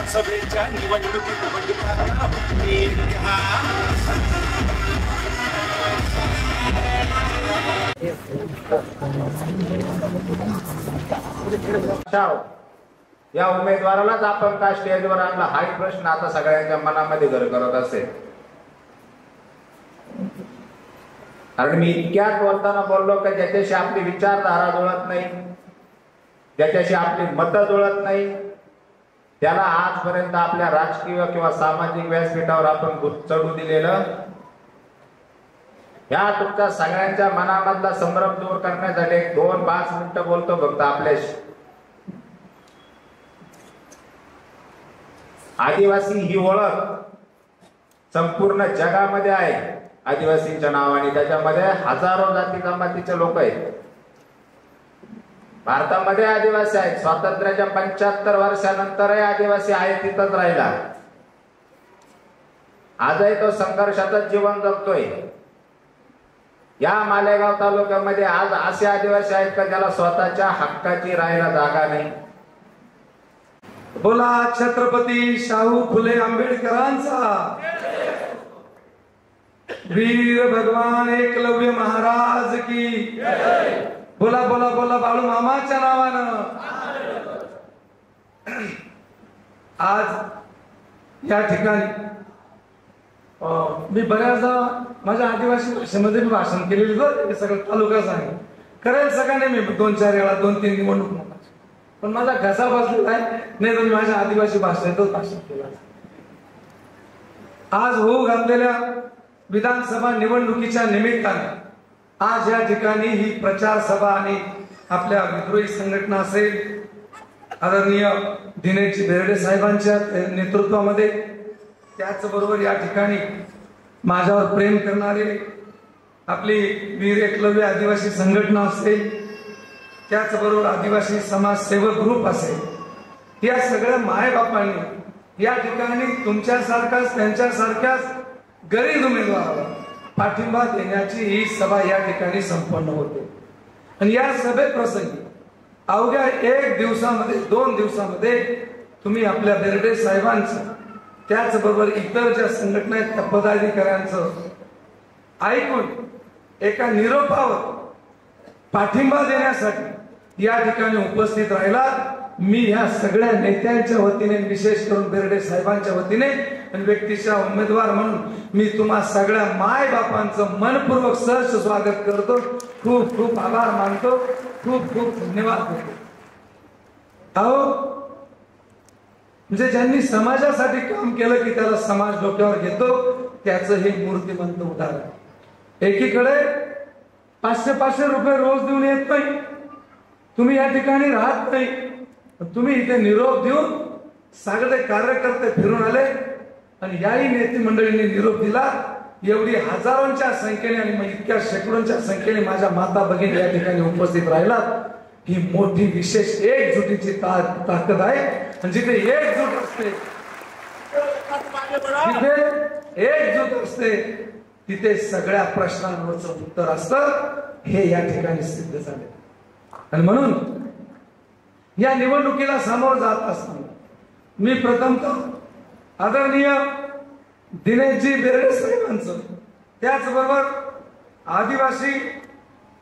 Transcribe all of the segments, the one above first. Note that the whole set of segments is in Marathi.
विधानसभेच्या निवडणुकीत बंडखोरांना या उमेदवारालाच आपण का स्टेजवर आणला हाच प्रश्न आता सगळ्यांच्या मनामध्ये घर करत असेल. कारण मी इतक्यात बोलताना बोललो की ज्याच्याशी आपली विचारधारा जुळत नाही, ज्याच्याशी आपली मतं जुळत नाही, त्याला आजपर्यंत आपल्या राजकीय किंवा सामाजिक व्यासपीठावर आपण चढू दिलेलं. या तुमच्या सगळ्यांच्या मनामधला संभ्रम दूर करण्यासाठी 2-5 मिनिटं बोलतो फक्त आपल्याशी. आदिवासी ही ओळख संपूर्ण जगामध्ये आहे आदिवासींच्या नावाने. त्याच्यामध्ये हजारो जाती जमातीचे लोक आहेत. भारतामध्ये आदिवासी आहेत. स्वातंत्र्याच्या 75 वर्षानंतरही आदिवासी आहे, तिथंच राहिला. आजही तो संघर्षातच जीवन जगतोय. या मालेगाव तालुक्यामध्ये आज असे आदिवासी आहेत का ज्याला स्वतःच्या हक्काची राहायला जागा नाही. बोला छत्रपती शाहू फुले आंबेडकरांचा, वीर भगवान एकलव्य महाराज की. बोला बोला बोला बाळू मामाच्या नावानं. आज या ठिकाणी मी बऱ्याचदा माझ्या आदिवासी भाषेमध्ये मी भाषण केलेलं. सगळं तालुकाच आहे. करेल सगळ्यांनी मी 2-4 वेळा 2-3 निवडणूक, पण माझा घसा बसलेला आहे. नाही तर मी माझ्या आदिवासी भाषेतच भाषण केलं. आज होऊ घातलेल्या विधानसभा निवडणुकीच्या निमित्ताने आज या ठिकाणी ही प्रचार सभा आणि आपल्या विद्रोही संघटना असेल, आदरणीय दिनेशजी बेर्डे साहेबांच्या नेतृत्वामध्ये, त्याचबरोबर या ठिकाणी माझ्यावर प्रेम करणारे आपली वीर एकलव्य आदिवासी संघटना असेल, त्याचबरोबर आदिवासी समाजसेवक ग्रुप असेल, या सगळ्या मायबापांनी या ठिकाणी तुमच्यासारखाच त्यांच्यासारख्याच गरीब उमेदवाराला पाठिंबा देण्याची ही सभा या ठिकाणी संपन्न होते. आणि या सभेप्रसंगी अवघ्या 1 दिवसामध्ये 2 दिवसामध्ये तुम्ही आपल्या बेर्डे साहेबांचं, त्याचबरोबर इतर ज्या संघटना आहेत त्या पदाधिकाऱ्यांचं ऐकून एका निरोपावर पाठिंबा देण्यासाठी या ठिकाणी उपस्थित राहिला. मी ह्या सगळ्या नेत्यांच्या वतीने, विशेष करून बेर्डे साहेबांच्या वतीने आणि व्यक्तीच्या उमेदवार म्हणून मी तुम्हा सगळ्या माय बापांचं मनपूर्वक सहर्ष स्वागत करतो. खूप खूप आभार मानतो. खूप खूप धन्यवाद देतो. अहो, म्हणजे ज्यांनी समाजासाठी काम केलं की त्याला समाज डोक्यावर घेतो, त्याचं हे मूर्तिमंत उदाहरण. एकीकडे 500-500 रुपये रोज देऊन येत नाही, तुम्ही या ठिकाणी राहत नाही, तुम्ही इथे निरोप देऊन सगळे कार्यकर्ते फिरून आले आणि याही नेते मंडळींनी निरोप दिला. एवढी हजारोंच्या संख्येने आणि मग इतक्या शेकडोंच्या संख्येने माझ्या माता भगिनी या ठिकाणी उपस्थित राहिलात. ही मोठी विशेष एकजुटीची ताकद आहे. आणि जिथे एकजूट असते, जिथे एकजूट असते, तिथे सगळ्या प्रश्नांवरचं उत्तर असतं. हे या ठिकाणी सिद्ध झाले. आणि म्हणून या निवडणुकीला सामोरं जात असताना मी प्रथमतः आदरणीय दिनेशजी बेर्डे साहेबांचं, त्याचबरोबर आदिवासी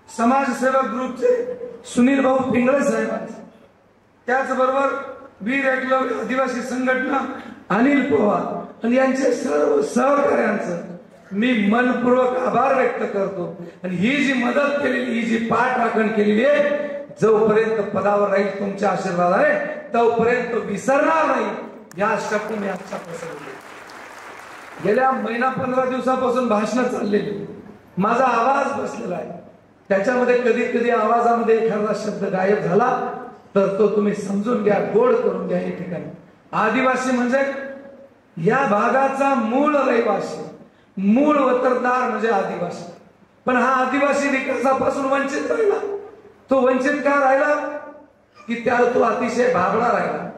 समाजसेवक ग्रुपचे सुनील भाऊ पिंगळे साहेबांचं, त्याचबरोबर वीर एकलव्य आदिवासी संघटना अनिल पवार आणि यांचे सर्व सहकार्यांचं मी मनपूर्वक आभार व्यक्त करतो. आणि ही जी मदत केलेली, ही जी पाठराखण केलेली आहे, जोपर्यंत पदावर राहील तुमच्या आशीर्वादाने तोपर्यंत विसरणार नाही. या शब्द मी आजच्या प्रसंगी गेल्या 15 दिवसापासून भाषण चाललेली, माझा आवाज बसलेला आहे. त्याच्यामध्ये कधी कधी आवाजामध्ये एखादा शब्द गायब झाला तर तो तुम्ही समजून घ्या, गोड करून घ्या. या ठिकाणी आदिवासी म्हणजे या भागाचा मूळ रहिवासी, मूळ वतनदार म्हणजे आदिवासी. पण हा आदिवासी विकासापासून वंचित राहिला. तो वंचित का राहिला की तो अतिशय भाबडा राहिला.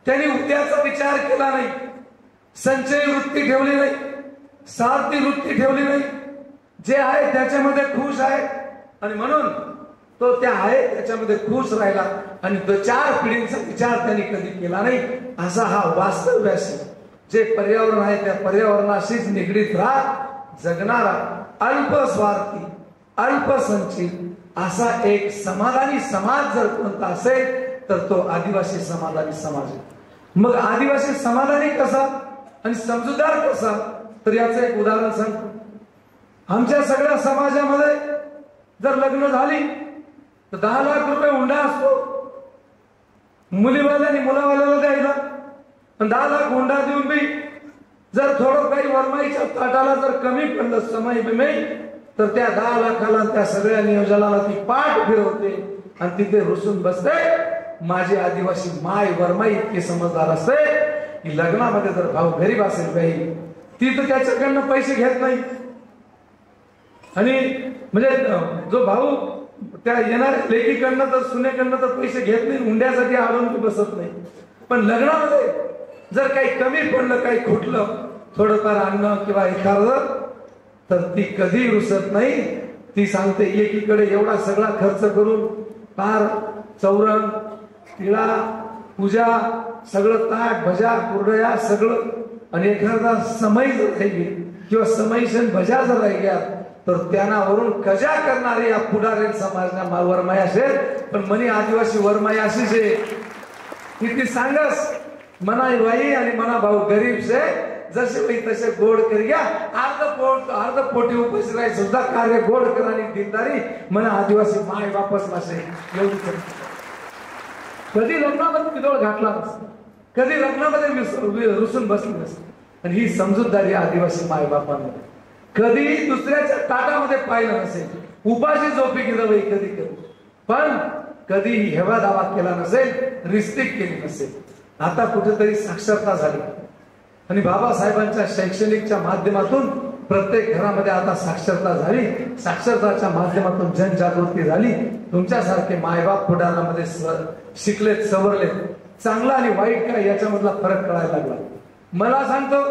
त्यांनी उद्याचा विचार केला नाही, संचय वृत्ती ठेवली नाही, स्वार्थी वृत्ती ठेवली नाही. जे आहे त्याच्यामध्ये खुश आहे. आणि म्हणून तो त्या आहे त्याच्यामध्ये खुश राहिला आणि 4 पिढींचा विचार त्यांनी कधी केला नाही. असा हा वास्तव्याशी जे पर्यावरण आहे त्या पर्यावरणाशीच निगडीत राहत जगणारा अल्पस्वार्थी अल्पसंचित असा एक समाधानी समाज जर कोणता असेल तर तो आदिवासी समाधानी समाज आहे. मग आदिवासी समाधानी कसा आणि समजूतदार कसा, तर याचं एक उदाहरण सांगतो. आमच्या सगळ्या समाजामध्ये जर लग्न झाली तर 10 लाख रुपये हुंडा असतो. मुलीवाल्याने मुलावाल्याला द्यायला, पण 10 लाख हुंडा देऊन बी जर थोडं काही वरमाईच्या ताटाला जर कमी पडलं समय बिमय तर त्या 10 लाखाला त्या सगळ्या नियोजनाला ती पाठ फिरवते आणि तिथे रुसून बसते. माझी आदिवासी माय वरमाई इतकी समजदार असते की लग्नामध्ये जर भाऊ गरीब असेल काही ती तर त्याच्याकडनं पैसे घेत नाही. आणि म्हणजे जो भाऊ त्या येणाऱ्या लेकीकडनं तर सुनेकडनं तर पैसे घेत नाही, हुंड्यासाठी आणून बसत नाही. पण लग्नामध्ये जर काही कमी पडलं, काही खुटलं, थोडंफार आणणं किंवा एखादं, तर ती कधी रुसत नाही. ती सांगते एकीकडे एवढा सगळा खर्च करून पार चौरंग तिळा पूजा सगळं ताट भजा कुरडया सगळं, आणि एखादा समय जर राहिली किंवा समयशन भजा जर राहिल्या तर त्यांना वरून कजा करणारे या पुढारी समाजना वरमाई असेल. पण मनी आदिवासी वरमाई अशीच आहे की ती सांगस मना बाई आणि मना भाऊ गरीब से जसे बाई तसे गोड कर घ्या. अर्ध पोटी उपस्थित राही सुद्धा कार्य गोड करानी दिलदारी मना आदिवासी माय वापस नसे. एवढी कधी लग्नामध्ये विदोळ घातला नसतो, कधी लग्नामध्ये रुसून बसली नसते. आणि ही समजूतदारी आदिवासी माय बापांमध्ये कधी दुसऱ्याच्या ताटामध्ये पाहिलं नसेल. उपाशी झोपी गेलं बाई कधी कधी, पण कधी हेवा दावा केला नसेल, रिस्टिक केली नसेल. आता कुठेतरी साक्षरता झाली आणि बाबासाहेबांच्या शैक्षणिकच्या माध्यमातून प्रत्येक घरामध्ये आता साक्षरता झाली. साक्षरताच्या माध्यमातून जनजागृती झाली. तुमच्यासारखे मायबाप पुढारामध्ये शिकलेत, सवरलेत. चांगला आणि वाईट काय याच्यामधला फरक कळायला लागला. मला सांगतो,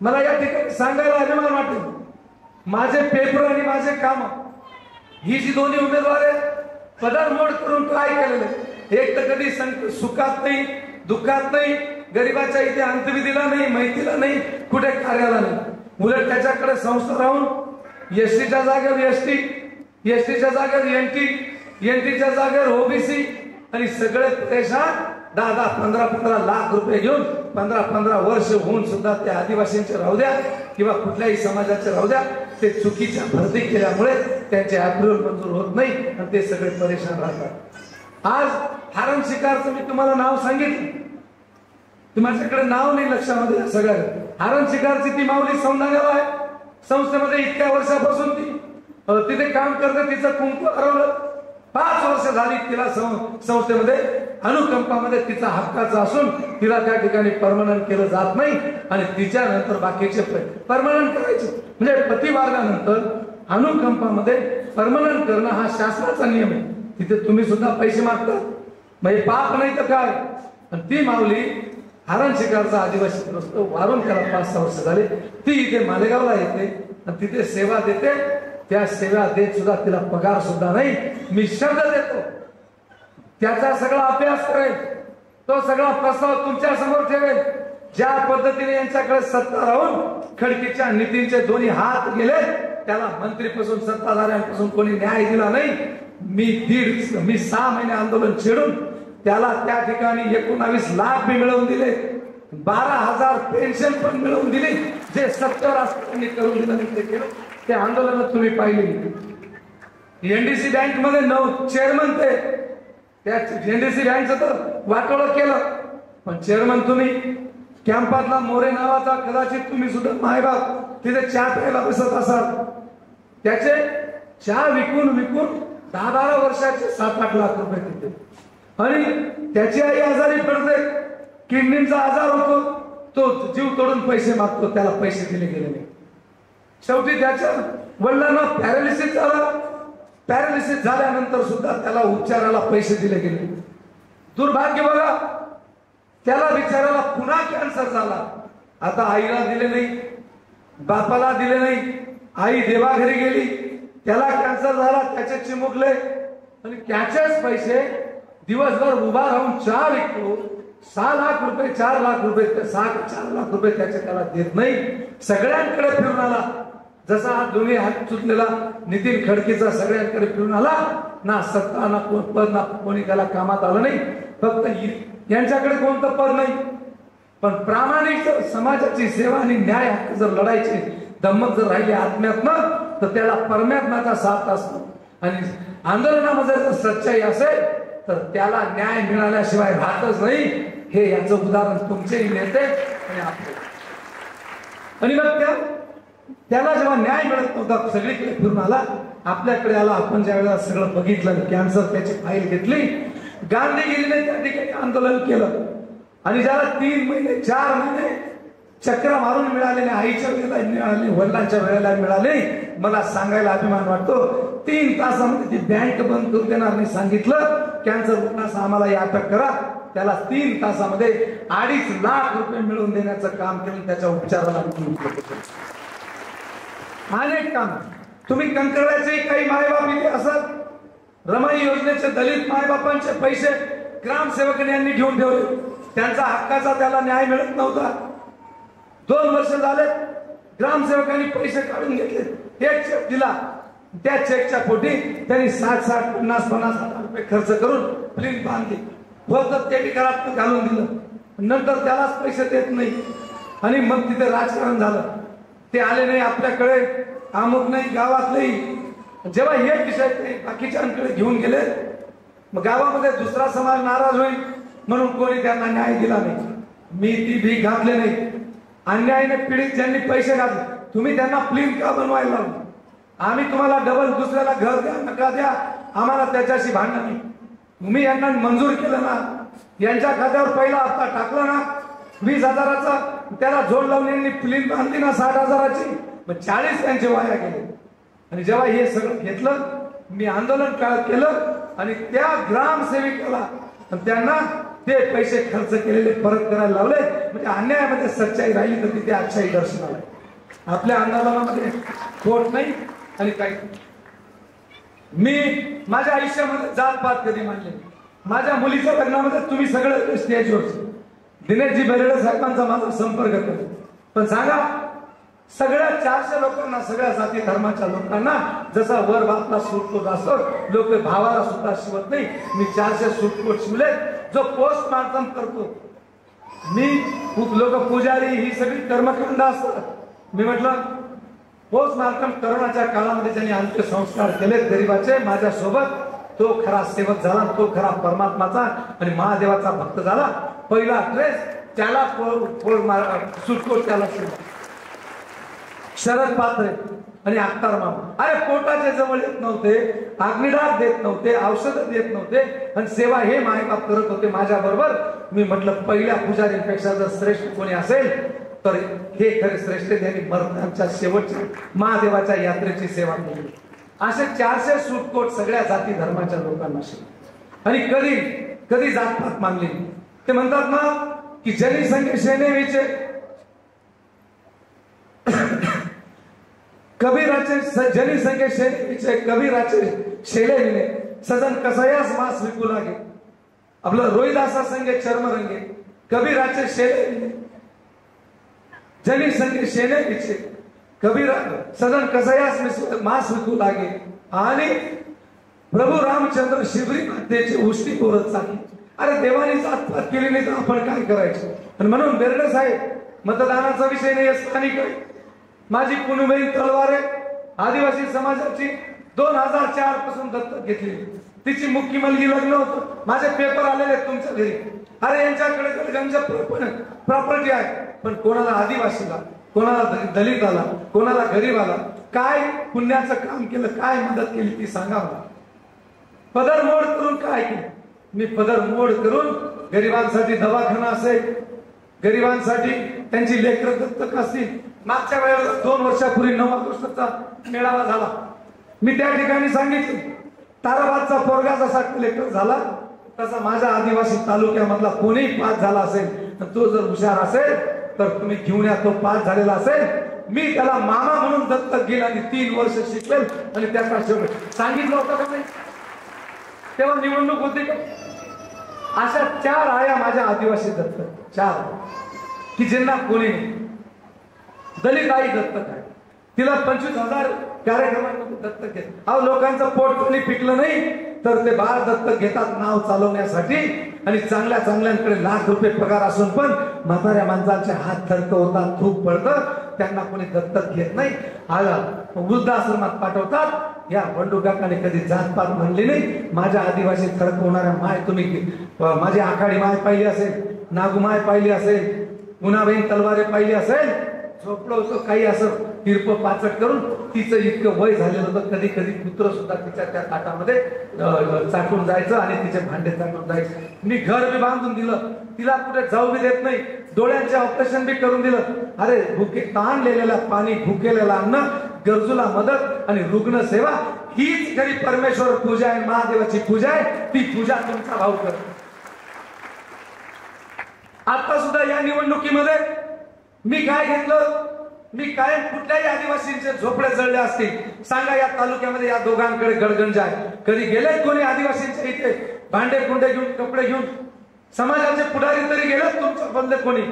मला या ठिकाणी सांगायला अभिमान वाटेल, माझे पेपर आणि माझे काम ही जी दोन्ही उमेदवार आहेत पदरमोड करून काय केलेलं. एक तर कधी सुखात नाही, दुःखात नाही, गरीबाच्या इथे अंतविधीला नाही, माहितीला नाही, कुठे कार्याला नाही. उलट त्याच्याकडे संस्था राहून एसटीच्या जागेवर एसटी, एसटीच्या जागेवर एनटी, एनटीच्या जागेवर ओबीसी आणि सगळे परेशान 10-15 लाख रुपये घेऊन 15 वर्ष होऊन सुद्धा त्या आदिवासींचे राहू द्या किंवा कुठल्याही समाजाचे राहू द्या, ते चुकीच्या भरती केल्यामुळे त्यांचे अप्रुव्हल मंजूर होत नाही आणि ते सगळे परेशान राहतात. आज हरण शिकारचं मी तुम्हाला नाव सांगितलं, माझ्याकडे नाव नाही लक्षामध्ये. सगळं हरण शिकारची ती माऊली सौंदर्याला आहे. संस्थेमध्ये इतक्या वर्षापासून ती तिथे काम करते. तिचं कुंकू हरवलं. 5 वर्ष झाली तिला संस्थेमध्ये अनुकंपामध्ये तिचा हक्काचा असून तिला त्या ठिकाणी परमनंट केलं जात नाही आणि तिच्या नंतर बाकीचे परमनंट करायचे. म्हणजे पती वारल्यानंतर अनुकंपामध्ये परमनंट करणं हा शासनाचा नियम आहे. तिथे तुम्ही सुद्धा पैसे मागता, म्हणजे पाप नाही तर काय. आणि ती माऊली हरण शिकारचा आदिवासी ग्रस्त वारून त्याला 5-6 वर्ष झाले. ती इथे मालेगावला येते आणि तिथे सेवा देते. त्या सेवा देत सुद्धा तिला पगार सुद्धा नाही. मी शब्द देतो, त्याचा सगळा अभ्यास करेल, तो सगळा प्रस्ताव तुमच्या समोर ठेवेल. ज्या पद्धतीने यांच्याकडे सत्ता राहून खडकीच्या नितीनचे दोन्ही हात गेले, त्याला मंत्रीपासून सत्ताधाऱ्यांपासून कोणी न्याय दिला नाही. मी 6 महिने आंदोलन छेडून त्याला त्या ठिकाणी 19 लाख बी मिळवून दिले, 12,000 पेन्शन पण मिळवून दिली. जे 70 राष्ट्रांनी करून दिलं ते केलं. ते आंदोलन तुम्ही पाहिली. एनडीसी बँक मध्ये 9 चेअरमन ते, त्या एनडीसी बँकचं तर वाटोळं केलं. पण चेअरमन तुम्ही, कॅम्पातला मोरे नावाचा कदाचित तुम्ही सुद्धा मायबाप तिथे चहा प्यायला बसत असाल. त्याचे चहा विकून 10-12 वर्षाचे 7-8 लाख रुपये तिथे. आणि त्याची आई आजारी पडते, किडनीचा आजार होतो, तो जीव तोडून पैसे मागतो, त्याला पैसे दिले गेले नाही. शेवटी त्याच्या वडिलांना पॅरालिसिस झाला. पॅरालिसिस झाल्यानंतर सुद्धा त्याला उपचाराला पैसे दिले गेले. दुर्भाग्य बघा, त्याला बिचाराला पुन्हा कॅन्सर झाला. आता आईला दिले नाही, बापाला दिले नाही. आई देवाघरी गेली, त्याला कॅन्सर झाला, त्याचे चिमुकले. आणि त्याचेच पैसे दिवसभर उभा राहून चहा विकतो, 6 लाख रुपये 4 लाख रुपये 4 लाख रुपये त्याला देत नाही. सगळ्यांकडे फिरून आला, जसा हा दोन्ही हात चुकलेला नितीन खडकेचा सगळ्यांकडे फिरून आला. ना सत्ता ना पद ना कोणी त्याला कामात आलं नाही. फक्त यांच्याकडे कोणतं पद नाही, पण प्रामाणिक समाजाची सेवा आणि न्याय हक्क जर लढायचे धम्मक जर राहिले आत्म्यात्मक, तर त्याला परमात्म्याचा साथ असतो. आणि आंदोलनामध्ये जर सच्चाई असेल तर त्याला न्याय मिळाल्याशिवाय राहतच नाही. हे याचं उदाहरण तुमचेही नेते आणि आपले. आणि मग त्याला जेव्हा न्याय मिळत नव्हता, सगळीकडे फिरून आला, आपल्याकडे आला. आपण ज्या वेळेला सगळं बघितलं, कॅन्सर त्याची फाईल घेतली, गांधीगिरीने त्या ठिकाणी आंदोलन केलं. आणि ज्याला 3 महिने 4 महिने चक्र मारून मिळाले नाही, आईच्या वेळेला मिळाले, वडिलांच्या वेळेला मिळाले, मला सांगायला अभिमान वाटतो. 3 तासामध्ये ती बँक बंद करून देणार नाही सांगितलं. कॅन्सर रुग्णास आम्हाला या अटक करा. त्याला 3 तासामध्ये 2.5 लाख रुपये मिळवून देण्याचं काम केलं. त्याच्या उपचाराला अनेक काम. तुम्ही कंकळ्याचे काही मायबाप इथे असत, रमाई योजनेचे दलित मायबापांचे पैसे ग्रामसेवकांनी यांनी घेऊन ठेवले. त्यांचा हक्काचा त्याला न्याय मिळत नव्हता. 2 वर्ष झाले, ग्रामसेवकांनी पैसे काढून घेतले. एक चेक दिला, त्या चेकच्या पोटी त्यांनी 60-60, 50-50 हजार रुपये खर्च करून फिल्म बांधली. फक्त ते घरात घालून दिलं. नंतर त्यालाच पैसे देत नाही. आणि मग तिथे राजकारण झालं. ते आले नाही आपल्याकडे, अमुक नाही, गावात नाही. जेव्हा हे विषय ते बाकीच्यांकडे घेऊन गेले, मग गावामध्ये दुसरा समाज नाराज होईल म्हणून कोणी त्यांना न्याय दिला नाही. मी ती भीक घातले नाही. अन्यायाने पीडित ज्यांनी पैसे घातले, तुम्ही त्यांना फिल्म का बनवायला लावली? आम्ही तुम्हाला डबल दुसऱ्याला घर द्या नका द्या, आम्हाला त्याच्याशी भांडण नाही. तुम्ही यांना मंजूर केलं ना, यांच्या खात्यावर पहिला हप्ता टाकला ना 20,000चा, त्याला जोड लावून यांनी फिल्म बांधली ना 60,000ची, मग 40 त्यांचे वाया गेले. आणि जेव्हा हे सगळं घेतलं, मी आंदोलन केलं आणि त्या ग्रामसेविकाला त्यांना ते पैसे खर्च केलेले परत करायला लावले. म्हणजे अन्यायामध्ये सच्चाई राहिली तर तिथे अच्छाई दर्शनाला. आपल्या आंदोलनामध्ये खोट नाही आणि काही. मी माझ्या आयुष्यामध्ये जातपात कधी मानले. माझ्या मुलीच्या लग्नामध्ये तुम्ही सगळे स्टेजवर दिनेशजी बेर्डे साहेबांचा माझा संपर्क केला. पण सांगा, सगळ्या 400 लोकांना, सगळ्या जाती धर्माच्या लोकांना जसा वर बापला सूटकोट असतो, लोक भावाला सुद्धा शिवत नाही. मी 400 सूटकोट शिवले. जो पोस्टमार्टम करतो मी, खूप लोक पुजारी ही सगळी कर्मकांड असतात. मी म्हटलं पोस्टमार्टम करोनाच्या काळामध्ये ज्यांनी अंत्यसंस्कार केले गरिबाचे माझ्यासोबत, तो खरा सेवक झाला, तो खरा परमात्माचा आणि महादेवाचा भक्त झाला. पहिला ड्रेस त्याला सूटकोट त्याला शिवला. शरद पात्रे आणि अख्तर मामा, अरे पोटाच्या जवळ येत नव्हते, अग्निदान देत नव्हते, औषधं देत नव्हते, आणि सेवा हे मायबाप करत होते माझ्या बरोबर. मी म्हटलं पहिल्या पुजारींपेक्षा जर श्रेष्ठ कोणी असेल तर हे खरे श्रेष्ठ, त्यांनी मरणाच्या शेवटच्या महादेवाच्या यात्रेची सेवा केली. असे 400 सूटकोट सगळ्या जाती धर्माच्या लोकांना शिवले. आणि कधी कधी जातपात मानली. ते म्हणतात ना की जनी संगे शेने विचे, कबीराचे जनी संगे शेने विचे, कबीराचे शेले विले, सजन कसयास मास विकू लागे. आपलं रोहिदासा संगे चर्म रंगे, कबीराचे शेले विले, जनी संगे शेने विचे, कबीरा सजन कसयास मास विकू लागे. आणि प्रभू रामचंद्र शिबरी मातेचे उष्टी पोरत चालली. अरे देवानी जातपात केली नाही तर आपण काय करायचं? आणि म्हणून बेर्डे साहेब, मतदानाचा विषय नाही, स्थानिक आहे. माझी पुनुबेन तलवारे आदिवासी समाजाची 2004 पासून दत्तक घेतली. तिची मुख्य मुलगी लग्न होतं. माझे पेपर आलेले आहेत तुमच्या घरी. अरे यांच्याकडे गंज प्रॉपर्टी आहे, पण कोणाला आदिवासीला, कोणाला दलिताला, कोणाला गरीबाला काय पुण्याचं काम केलं, काय मदत केली ती सांगा मला. पदर मोड करून काय केलं? मी पदर मोड करून गरिबांसाठी दवाखाना असेल, गरिबांसाठी त्यांची लेकरं दत्तक असतील. मागच्या वेळेला 2 वर्षापूर्वी 9 ऑगस्टचा मेळावा झाला. मी त्या ठिकाणी सांगितलं, ताराबादचा पोरगा जसा कलेक्टर झाला तसा माझ्या आदिवासी तालुक्यामधला कोणीही पास झाला असेल तर तो जर हुशार असेल तर तुम्ही घेऊन या. तो पास झालेला असेल, मी त्याला मामा म्हणून दत्तक घेईल आणि 3 वर्ष शिकवेल. आणि त्याचा शेवट सांगितलं होतं का नाही? तेव्हा निवडणूक होती का? अशा 4 आया माझ्या आदिवासी दत्तक, 4 की ज्यांना कोणी नाही. दलित आई दत्तक आहे, तिला 25,000 कार्यक्रमांमध्ये दत्तक घेत. अहो लोकांचं पोट कोणी पिकलं नाही तर ते बाळ दत्तक घेतात नाव चालवण्यासाठी, आणि चांगल्या चांगल्यांकडे लाख रुपये पगार असून पण म्हाताऱ्या माणसांचे हात थरक होतात, थूक पडतं, त्यांना कोणी दत्तक घेत नाही. आला वृद्धाश्रमात पाठवतात. या बंडू काकाने कधी जातपात म्हणली नाही. माझ्या आदिवासी थरक होणाऱ्या माय तुम्ही माझी आखाडी माय पाहिली असेल, नागुमाय पाहिली असेल, मुनाबाई तलवारे पाहिली असेल. झोपलं होतं काही असं तिरप पाचट करून, तिचं इतकं वय झालेलं होतं कधी कधी कुत्र सुद्धा तिच्या त्या ताटामध्ये चाटून जायचं आणि तिचे भांडे चाटून जायचे. मी घर बी बांधून दिलं, तिला कुठे जाऊ बी देत नाही, डोळ्यांचे ऑपरेशन बी करून दिलं. अरे भुके ताणलेला पाणी, भुकेलेला अन्न, गरजूला मदत आणि रुग्ण सेवा हीच खरी परमेश्वर पूजा आहे, महादेवाची पूजा आहे. ती पूजा तुमचा भाऊ कर. आता सुद्धा या निवडणुकीमध्ये मी काय घेतलं, मी कायम कुठल्याही आदिवासींचे झोपडे जळले असतील सांगा. या तालुक्यामध्ये या दोघांकडे गडगंज आहे. कधी गेले कोणी आदिवासींच्या इथे भांडे कुंडे घेऊन, कपडे घेऊन? समाजाचे पुढारी तरी गेले तुमच्या बंद कोणी?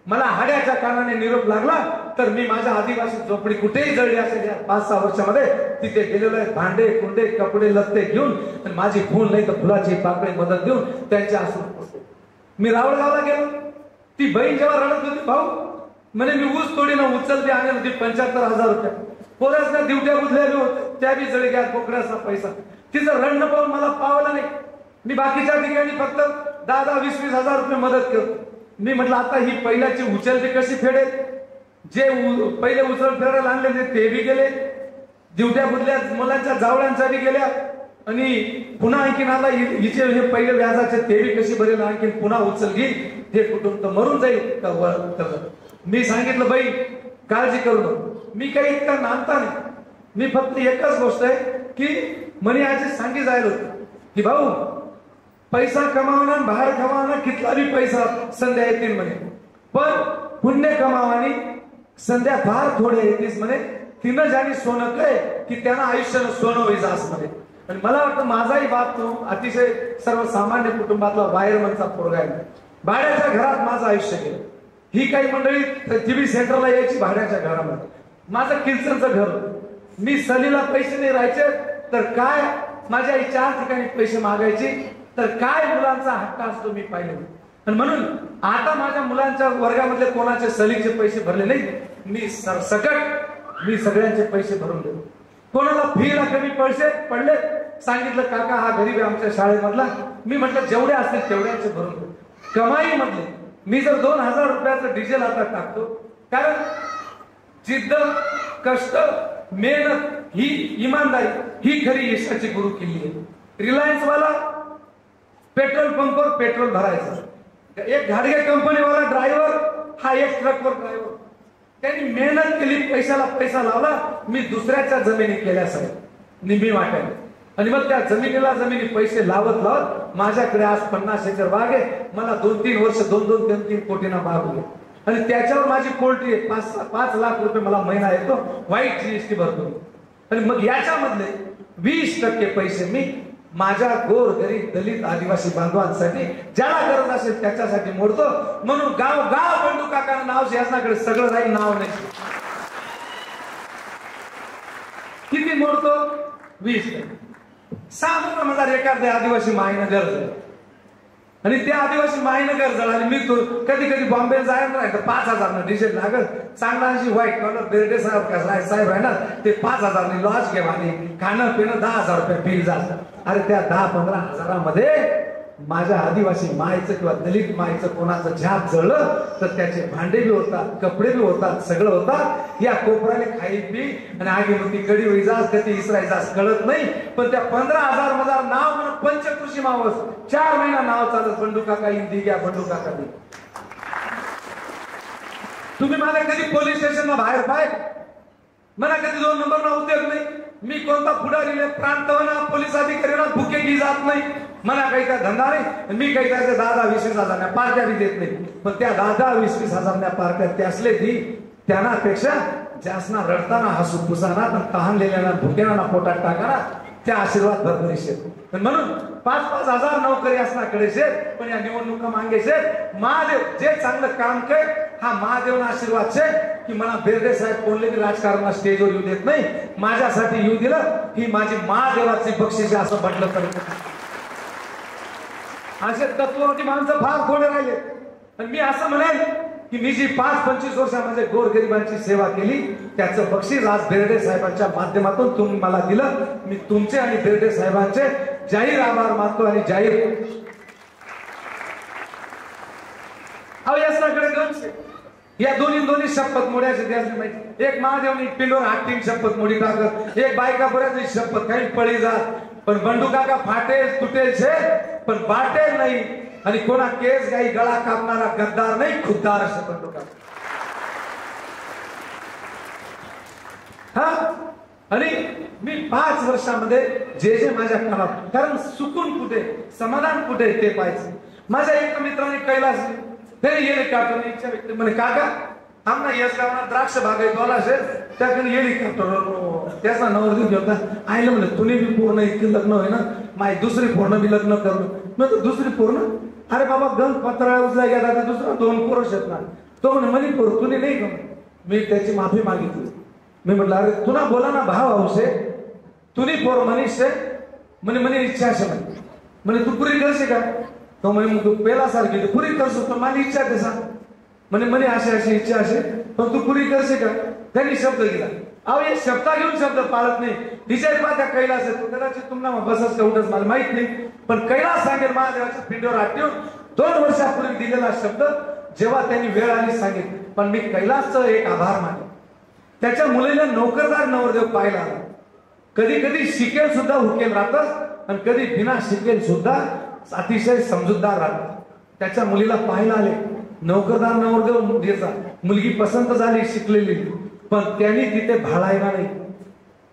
मला हाड्याच्या कानाने निरोप लागला तर मी माझ्या आदिवासी झोपडी कुठेही जळली असेल या 5-6 वर्षामध्ये तिथे गेलेलो आहे. भांडे कुंडे कपडे लत्ते घेऊन, आणि माझी फूल नाही तर फुलाची पाकळी मदत देऊन त्यांच्या असं. मी रावळगावला गेलो, ती बहीण जेव्हा रडत होती, भाऊ म्हणे मी ऊस तोडीनं उचलते आणि होती 75,000 रुपये. पोरासना दिवट्या बुधलेले होते, त्या बी जळी घ्या कोकणाचा पैसा. तिचं रडणं पाहून मला पावलं नाही. मी बाकीच्या ठिकाणी फक्त 10-20 हजार रुपये मदत करतो. मी म्हटलं आता ही पहिल्याची उचलते कशी फेडेल? जे पहिले उचल फेडायला आणले ते बी गेले, दिवट्या बुधल्या मुलांच्या जावळ्यांच्या बी गेल्या, आणि पुन्हा आणखीन आता हिचे हे पहिले व्याजाचे ते बी कशी भरेल, आणखीन पुन्हा उचल घेईल, हे कुटुंब तर मरून जाईल का? मी सांगितलं बाई काळजी करू नको, मी काही इतका नांदता नाही. मी फक्त एकच गोष्ट आहे की म्हणे आजी सांगी जायला होतं की भाऊ पैसा कमावणार, बाहेर कमावणार, कितला बी पैसा संध्या येतील म्हणे, पण पुण्य कमावानी संध्या फार थोडे येतीस म्हणे. तिनं ज्याने सोनं कळे की त्यांना आयुष्यानं सोनं व्हायचं असं म्हणे. आणि मला वाटतं माझाही बाप तो अतिशय सर्वसामान्य कुटुंबातला वायरमनचा पोरगा आहे. भाड्याच्या घरात माझं आयुष्य गेलं. ही काही मंडळी जीबी सेंटरला यायची भाड्याच्या घरामध्ये. माझं किल्चरचं घर होतं. मी सलीला पैसे नाही राहायचे तर काय माझ्या आई 4 ठिकाणी पैसे मागायची, तर काय मुलांचा हक्क असतो मी पाहिले. आणि म्हणून आता माझ्या मुलांच्या वर्गामधले कोणाचे सलीचे पैसे भरले नाही. मी सरसकट मी सगळ्यांचे पैसे भरून देतो. कोणाला फीला कमी पैसे पडले सांगितलं काका हा गरीब आहे आमच्या शाळेमधला, मी म्हटलं जेवढे असतील तेवढ्याचे भरून देतो. कमाई मधले मी जर 2,000 रुपयाचं डिझेल आता टाकतो, कारण जिद्द, कष्ट, मेहनत ही इमानदारी ही खरी यशाची गुरु किल्ली आहे. रिलायन्स वाला पेट्रोल पंपवर पेट्रोल भरायचं, एक घाडगे कंपनीवाला ड्रायव्हर हा एक ट्रकवर ड्रायव्हर, त्यांनी मेहनत केली, पैशाला पैसा लावला. मी दुसऱ्याच्या जमिनी केल्या साहेब निम्मी वाटायला, आणि मग त्या जमिनी पैसे लावत लावत माझ्याकडे आज 50 एकर बाग आहे. मला 2-3 वर्ष 2-3 कोटींना बाग होईल, आणि त्याच्यावर माझी पोल्ट्री आहे. 5 लाख रुपये मला महिना येतो, वाईट जीएसटी भरतो. आणि मग याच्यामधले 20% पैसे मी माझ्या गोर गरीब दलित आदिवासी बांधवांसाठी ज्याला गरज असेल त्याच्यासाठी मोडतो. म्हणून गाव गाव बंडू काकांना नाव शासनाकडे सगळं राहील, नाव नाही. किती मोडतो? 20%. 6,000 एखादे आदिवासी मायनगर झाले, आणि त्या आदिवासी मायनगर जळाले. मी कधी कधी बॉम्बे जायला नाही तर 5,000 डिझेल लागत. चांगला अशी व्हाईट कलर बेर्डे साहेब आहे ना, ते 5,000 लॉज घेवा आणि खाणं पिणं 10,000 रुपये बिल जात. अरे त्या 10-15 हजारामध्ये माझ्या आदिवासी मायचं किंवा दलित मायचं कोणाचं झाप जळलं तर त्याचे भांडे बी होतात, कपडे बी होतात, सगळं होतात. या कोपऱ्याने खाई पी आणि आगी होती कडी होई जास कधी इसराय जास कळत नाही. पण त्या 15,000 माझा नाव म्हणून पंचकृषी मावस 4 महिना नाव चालत बंडू काका इंदी घ्या, बंडू काका दी. तुम्ही मला कधी पोलीस स्टेशनला बाहेर पाय, मला कधी 2 नंबरला उद्योग नाही. मी कोणता पुढारी प्रांतवना पोलीस अधिकारीला भुके की जात नाही. मला काही त्या धंदा नाही. मी काही त्याचे 10-20 हजार पार्ट्या बी देत नाही. पण त्या 10-20 हजार पार्ट्या ते असले की त्यांना पेक्षा जास्तना रडताना हसू पुसाना, तहानलेल्या भुकेना पोटात टाकाना त्या आशीर्वाद भरभरीचे. म्हणून 5-5 हजार नोकरी असण्याकडे शेत, पण या निवडणुका मागे शेत महादेव जे चांगलं काम कर हा महादेवना आशीर्वाद छे की मला बेर्डे साहेब कोणलेही राजकारणाला स्टेजवर येऊ देत नाही, माझ्यासाठी येऊ दिलं ही माझी महादेवाची बक्षीस असं म्हटलं तर. असे तत्ववरती माणसं फार थोडे राहिले. आणि मी असं म्हणेन की मी जी 5-25 वर्षामध्ये गोरगरिबांची सेवा केली त्याचं बक्षीस आज बेर्डे साहेबांच्या माध्यमातून तुम्ही मला दिलं. मी तुमचे आणि बेर्डे साहेबांचे जाहीर आभार मानतो आणि जाहीर यासनाकडे गणसे या दोन्ही शपथ मोड्याचे द्यायची माहिती. एक महादेवनी पिंडोर हातीन शपथ मोडी टाकत, एक बायका बऱ्याच शपथ काही पळी जात, पण बंडू काका फाटेल तुटेल छे पण बाटेल नाही. आणि कोणा केस गाई गळा कापणारा गद्दार नाही, खुद्दार असे बंडू काका. हा आणि मी 5 वर्षामध्ये जे माझ्या कामात, कारण सुकून कुठे समाधान कुठे ते पाहिजे. माझ्या एका मित्राने कैलास तरी येणे काढतो इच्छा व्यक्त म्हणे काका आमना यश गावाला द्राक्ष बागायत वाला असेल त्याकडे येली काढतो त्याचा नवरदेव घेता आयलं म्हणलं तुम्ही बी पूर्ण इतके लग्न होय ना माय दुसरी पूर्ण बी लग्न करू. मग दुसरी पूर्ण अरे बाबा गंज पत्रा उचला गेला तर दुसरा 2 पुरुष आहेत ना. तो म्हणे म्हणे पोर तुने नाही का. मी त्याची माफी मागितली. मी म्हटलं अरे तुला बोला ना भाव हौसे तुनी पोर मनीष म्हणे म्हणे इच्छा असे म्हणे तू पुरी करशील का. तो म्हणे तू पेला सारखी पुरी करसो तर माझी इच्छा आहे सांग. म्हणे म्हणे अशी इच्छा असे पण तू पुरी करशील का. त्यांनी शब्द दिला. अहो हे शब्द घेऊन शब्द पाळत नाही. विजय पाहत्या कैलास आहे तो कदाचित तुम्हाला बसच तेवढंच मला माहित नाही, पण कैलास सांगेल महादेवाच्या पिंडीवर हात ठेवून 2 वर्षापूर्वी दिलेला शब्द जेव्हा त्यांनी वेळ आली सांगितलं. पण मी कैलासचं एक आभार मानले. त्याच्या मुलीला नोकरदार नवरदेव पाहिला. कधी कधी शिकेल सुद्धा हुकेल राहतात आणि कधी बिना शिकेल सुद्धा अतिशय समजूतदार राहतात. त्याच्या मुलीला पाहायला आले. नोकरदार नवरदेव द्यायचा, मुलगी पसंत झाली शिकलेली, पण त्यांनी तिथे भाळायला नाही.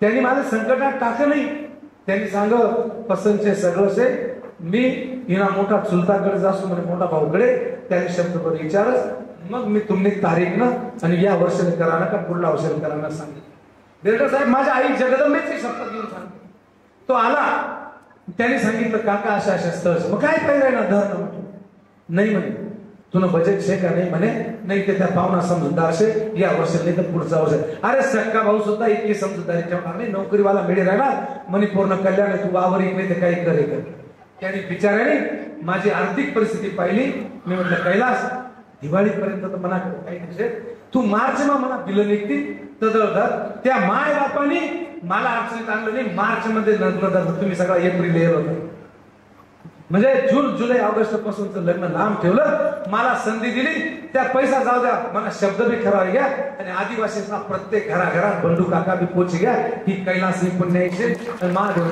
त्यांनी मला संकटात टाकलं नाही. त्यांनी सांग पसंतचे सगळंचे मी हिना मोठा चुलताकडे जासू म्हणजे मोठा भाऊकडे त्यांनी शब्द करून विचारच मग मी तुम्ही तारीख ना आणि या वर्षाने करा ना का पुढल्या वर्षाने करा ना सांगितलं. बेर्डे साहेब माझ्या आई जगदंबेची शपथ घेऊन सांग. तो आला त्याने सांगितलं काका अशा स्थळ मग काय पाहिजे ना धर म्हटलं नाही म्हणे तुला बजेट शे का नाही म्हणे नाही ते त्या पाहुणा समजूतदार शे या वर्षात नाही तर पुढचा वर्ष. अरे सक्का भाऊ सुद्धा इतकी समजूतदारी ठेवणार नाही नोकरीवाला मिळे राहणार म्हणे पूर्ण कल्याण तू वावर इकडे ते काही करे कर. त्याने बिचाराने माझी आर्थिक परिस्थिती पाहिली. मी म्हटलं कैलास दिवाळीपर्यंत तर मना काही तू मार्च मा मला बिल निघतील तर त्या माय बापानी मला अडचणीत आणलं नाही. मार्च मध्ये लग्न तुम्ही सगळा एप्रिल येत होता म्हणजे जून जुलै ऑगस्ट पासूनच लग्न लांब ठेवलं. मला संधी दिली त्या पैसा जाऊ द्या मला शब्द बी खरा घ्या आणि आदिवासींना प्रत्येक घराघरात बंडू काका बी पोच घ्या ही कैलास पुण्याचे महादेव.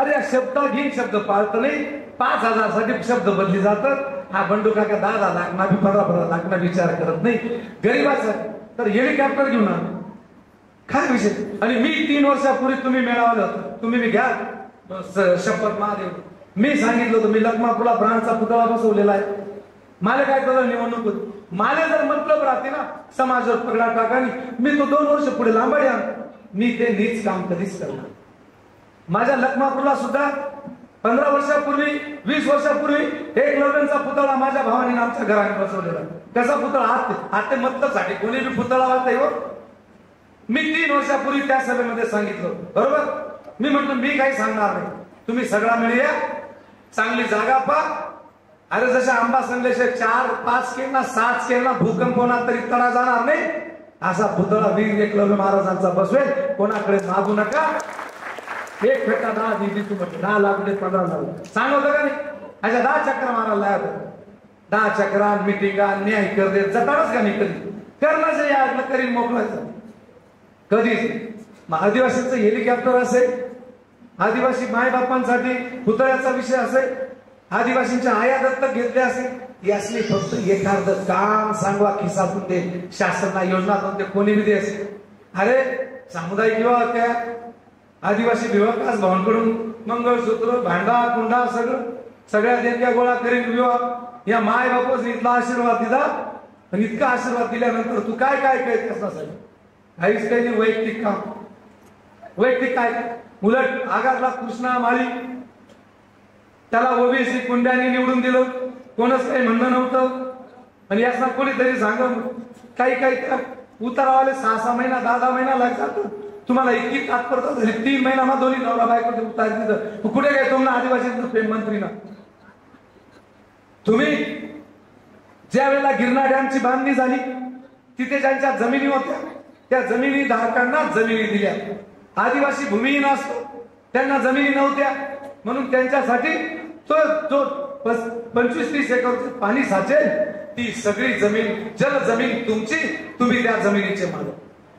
अरे शब्द घेईन शब्द पाळत नाही. 5,000 साठी शब्द बदली जातात. हा बंडू काका 10 लाख ना 15 लाख विचार करत नाही गरीबाचा. तर हेलिकॉप्टर घेऊन आलो काय विषय. आणि मी 3 वर्षापूर्वी तुम्ही मिळावलं होतं तुम्ही मी घ्या शपथ महादेव. मी सांगितलं होतं मी लखमापूरला प्राणचा पुतळा बसवलेला आहे. मला काय कळलं निवडणूक होती. मला जर मतलब राहते ना समाजावर पगडा टाकानी मी तो 2 वर्ष पुढे लांबडी आणतो. मी ते नीच काम कधीच करणार. माझ्या लखमापूरला सुद्धा 15 वर्षापूर्वी 20 वर्षापूर्वी एक लग्नाचा पुतळा माझ्या भावाने आमच्या घराने बसवलेला. कसा पुतळा हात ते मतलबसाठी कोणी बी पुतळा वाटतंय हो. मी 3 वर्षापूर्वी त्या सभेमध्ये सांगितलं बरोबर. मी म्हटलं मी काही सांगणार नाही तुम्ही सगळा मिळूया चांगली जागा पा. अरे जशा आंबा संदेश 4-5 केला 7 केला भूकंप होणार तरी तडा जाणार नाही. असा पुतळा वीर एकलव्य महाराजांचा बसवेल. कोणाकडे मागू नका. 1 फेटा 10 दिली तू म्हटलं 10 लाख 15 लाख सांग होतं का नाही. अशा 10 चक्र मारायला लागत 10 चक्रा मिटिंगा न्याय कर दे जताडच का नाही कधी करण्याचं या करीन मोकळायचं कधीच. आदिवासींचं हेलिकॉप्टर असेल आदिवासी मायबापांसाठी पुतळ्याचा विषय असेल आदिवासींच्या आया दत्तक घेतल्या असेल यासली फक्त एखाद काम सांगवा खिसातून ते शासनाला योजना ते कोणी बी दे असेल. अरे सामुदायिक विवाह त्या आदिवासी विभागास भावांकडून मंगळसूत्र भांडा कुंडा सगळ्या देणग्या गोळा करीन विवाह या माय बापास इथला आशीर्वाद दिला आणि इतका आशीर्वाद दिल्यानंतर तू काय काय काय कसं काहीच काही वैयक्तिक काम वैयक्तिक काय उलट आगारला कृष्णा माळी त्याला ओबीसी कुंड्याने निवडून दिलं, कोणच काही म्हणणं नव्हतं. आणि यासना कोणीतरी सांग काही त्या उतारावाले 6-6 महिना 10-10 महिना लागतात. तुम्हाला इतकी तात्परता झाली 3 महिना मग दोन्ही नवरा बायको उतार दिलं. कुठे काय तुम्हाला आदिवासी प्रेम मंत्री ना. तुम्ही ज्या वेळेला गिरणा डॅमची बांधणी झाली तिथे ज्यांच्या जमिनी होत्या त्या जमिनी धारकांना जमिनी दिल्या. आदिवासी भूमिहीन असतो त्यांना जमिनी नव्हत्या म्हणून त्यांच्यासाठी तो जो 25-30 एकर पाणी साचेल ती सगळी जमीन जल जमीन तुमची, तुम्ही त्या जमिनीचे मालक.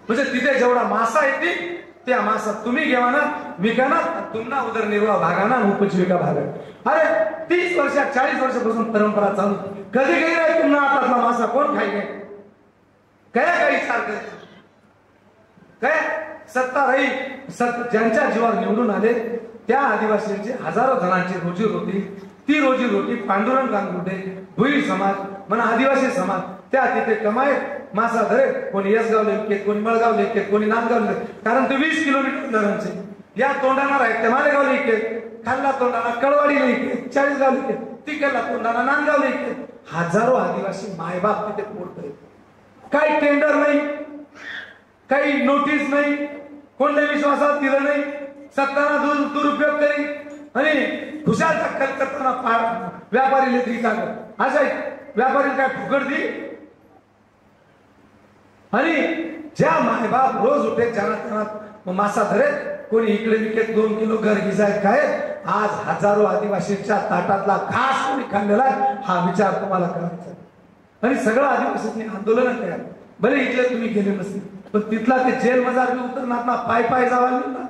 म्हणजे तिथे जेवढा मासा येतील त्या मासा तुम्ही घेवाना विकाना तुम्हाला उदरनिर्वाह भागाना उपजीविका भागा. अरे 30 वर्ष 40 वर्षापासून परंपरा चालू. कधी काही नाही तुम्हाला आतातला मासा कोण खाई काय काही विचार करत काय सत्ता राही. ज्यांच्या जीवावर निवडून आले त्या आदिवासींची हजारो जणांची रोजीरोटी, ती रोजीरोटी पांडुरंग गांगुर्डे भुई समाज म्हणा आदिवासी समाज त्या तिथे कमाये मासा धरे. कोणी यसगाव लेकेत, कोणी मळगाव लेकेत, कोणी नांदगाव लेकेत. कारण ते 20 किलोमीटर धरणचे या तोंडाना राहते मालेगाव लेकेत, खाल्ला तोंडाना कळवाडी लेकेत, 40 गाव लेकेत, तिकडला तोंडाना नांदगाव लेकेत. हजारो आदिवासी मायबाप तिथे पोटतोय. काही टेंडर नाही, काही नोटीस नाही, कोणत्या विश्वासात दिलं नाही. सत्ताना दुरुपयोग करी आणि खुशाल टक्कल करताना व्यापारी लेखी सांगत अशा व्यापारी काय फुकट दी. आणि ज्या मायबाप रोज उठे त्यांना मासा धरेत, कोणी इकडे विकेत 2 किलो घर घिसाय काय. आज हजारो आदिवासींच्या ताटातला घास कोणी खाल्लेला आहे हा विचार तुम्हाला करायचा. आणि सगळं आदिवासींनी आंदोलन केलं. भले इथले तुम्ही गेले नसतील पण तिथला ते जेल मजार उतरणार ना, पाय जावा ना.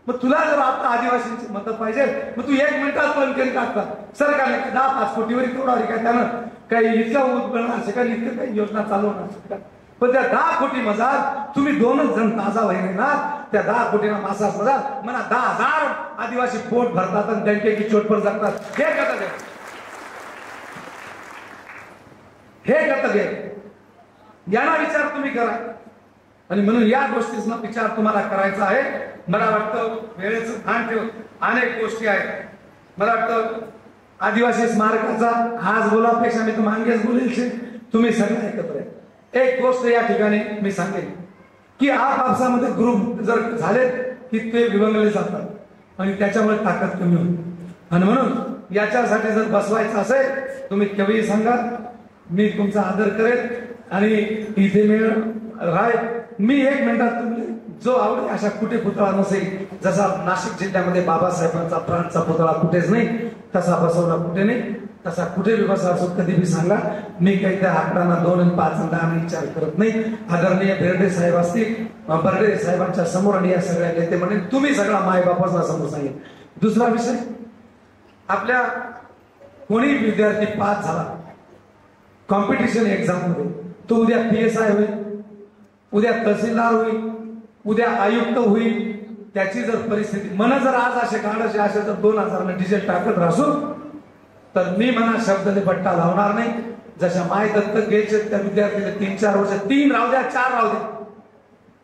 मग तुला जर आता आदिवासींची मदत पाहिजे मग तू 1 मिनिटात पण केली टाकता. सरकारने 10-5 कोटीवर तेवढा काय त्यानं काही इतका उत्पन्न असे काही इतकं काही योजना चालवणार शकतात. पण त्या 10 कोटी मजार तुम्ही 2च जण ताजा व्हायने ना. त्या 10 कोटीना मासा मजार म्हणा 10,000 आदिवासी पोट भरतात आणि बँकेची चोटपर जातात. हे कर्तव्य, हे कर्तव्य यांना विचार तुम्ही करा. आणि म्हणून या गोष्टीचा विचार तुम्हाला करायचा आहे. मला वाटतं वेळेचं भान ठेव. अनेक गोष्टी आहेत. मला वाटतं आदिवासी स्मारकाचा आज बोलापेक्षा मी तुम्हाला मागेच बोलेल तुम्ही सगळे एकत्र आहे. एक गोष्ट या ठिकाणी मी सांगेन की आपापसामध्ये ग्रुप जर झाले की ते विभंगले जातात आणि त्याच्यामुळे ताकद कमी होईल. आणि म्हणून याच्यासाठी जर बसवायचं असेल तुम्ही केव्हाही सांगा, मी तुमचा आदर करेन. आणि इथे मी राय मी 1 मिनिटात तुम्ही जो आवडेल अशा कुठे पुतळा नसेल. जसा नाशिक जिल्ह्यामध्ये बाबासाहेबांचा प्राणचा पुतळा कुठेच नाही तसा बसवला कुठे नाही. तसा कुठे बी बसवा असो कधी बी सांगा. मी काही त्या आकडांना 2 आणि 5 आणि 10 विचार करत नाही. आदरणीय बेर्डे साहेब असतील, बर्डे साहेबांच्या समोर आणि या सगळ्या नेते म्हणेल तुम्ही सगळा मायबापाचा समोर सांगेल. दुसरा विषय, आपल्या कोणी विद्यार्थी पास झाला कॉम्पिटिशन एक्झाम मध्ये तो उद्या PSI होईल, उद्या तहसीलदार होईल, उद्या आयुक्त होईल. त्याची जर परिस्थिती मन जर आज असे काढायचे असे जर 2000 डिझेल टाकत राहसो तर मी म्हणा शब्दाने पट्टा लावणार नाही. जशा माय दत्तक घ्यायचे त्या विद्यार्थीला 3-4 वर्ष 3 राहू द्या 4 राहू द्या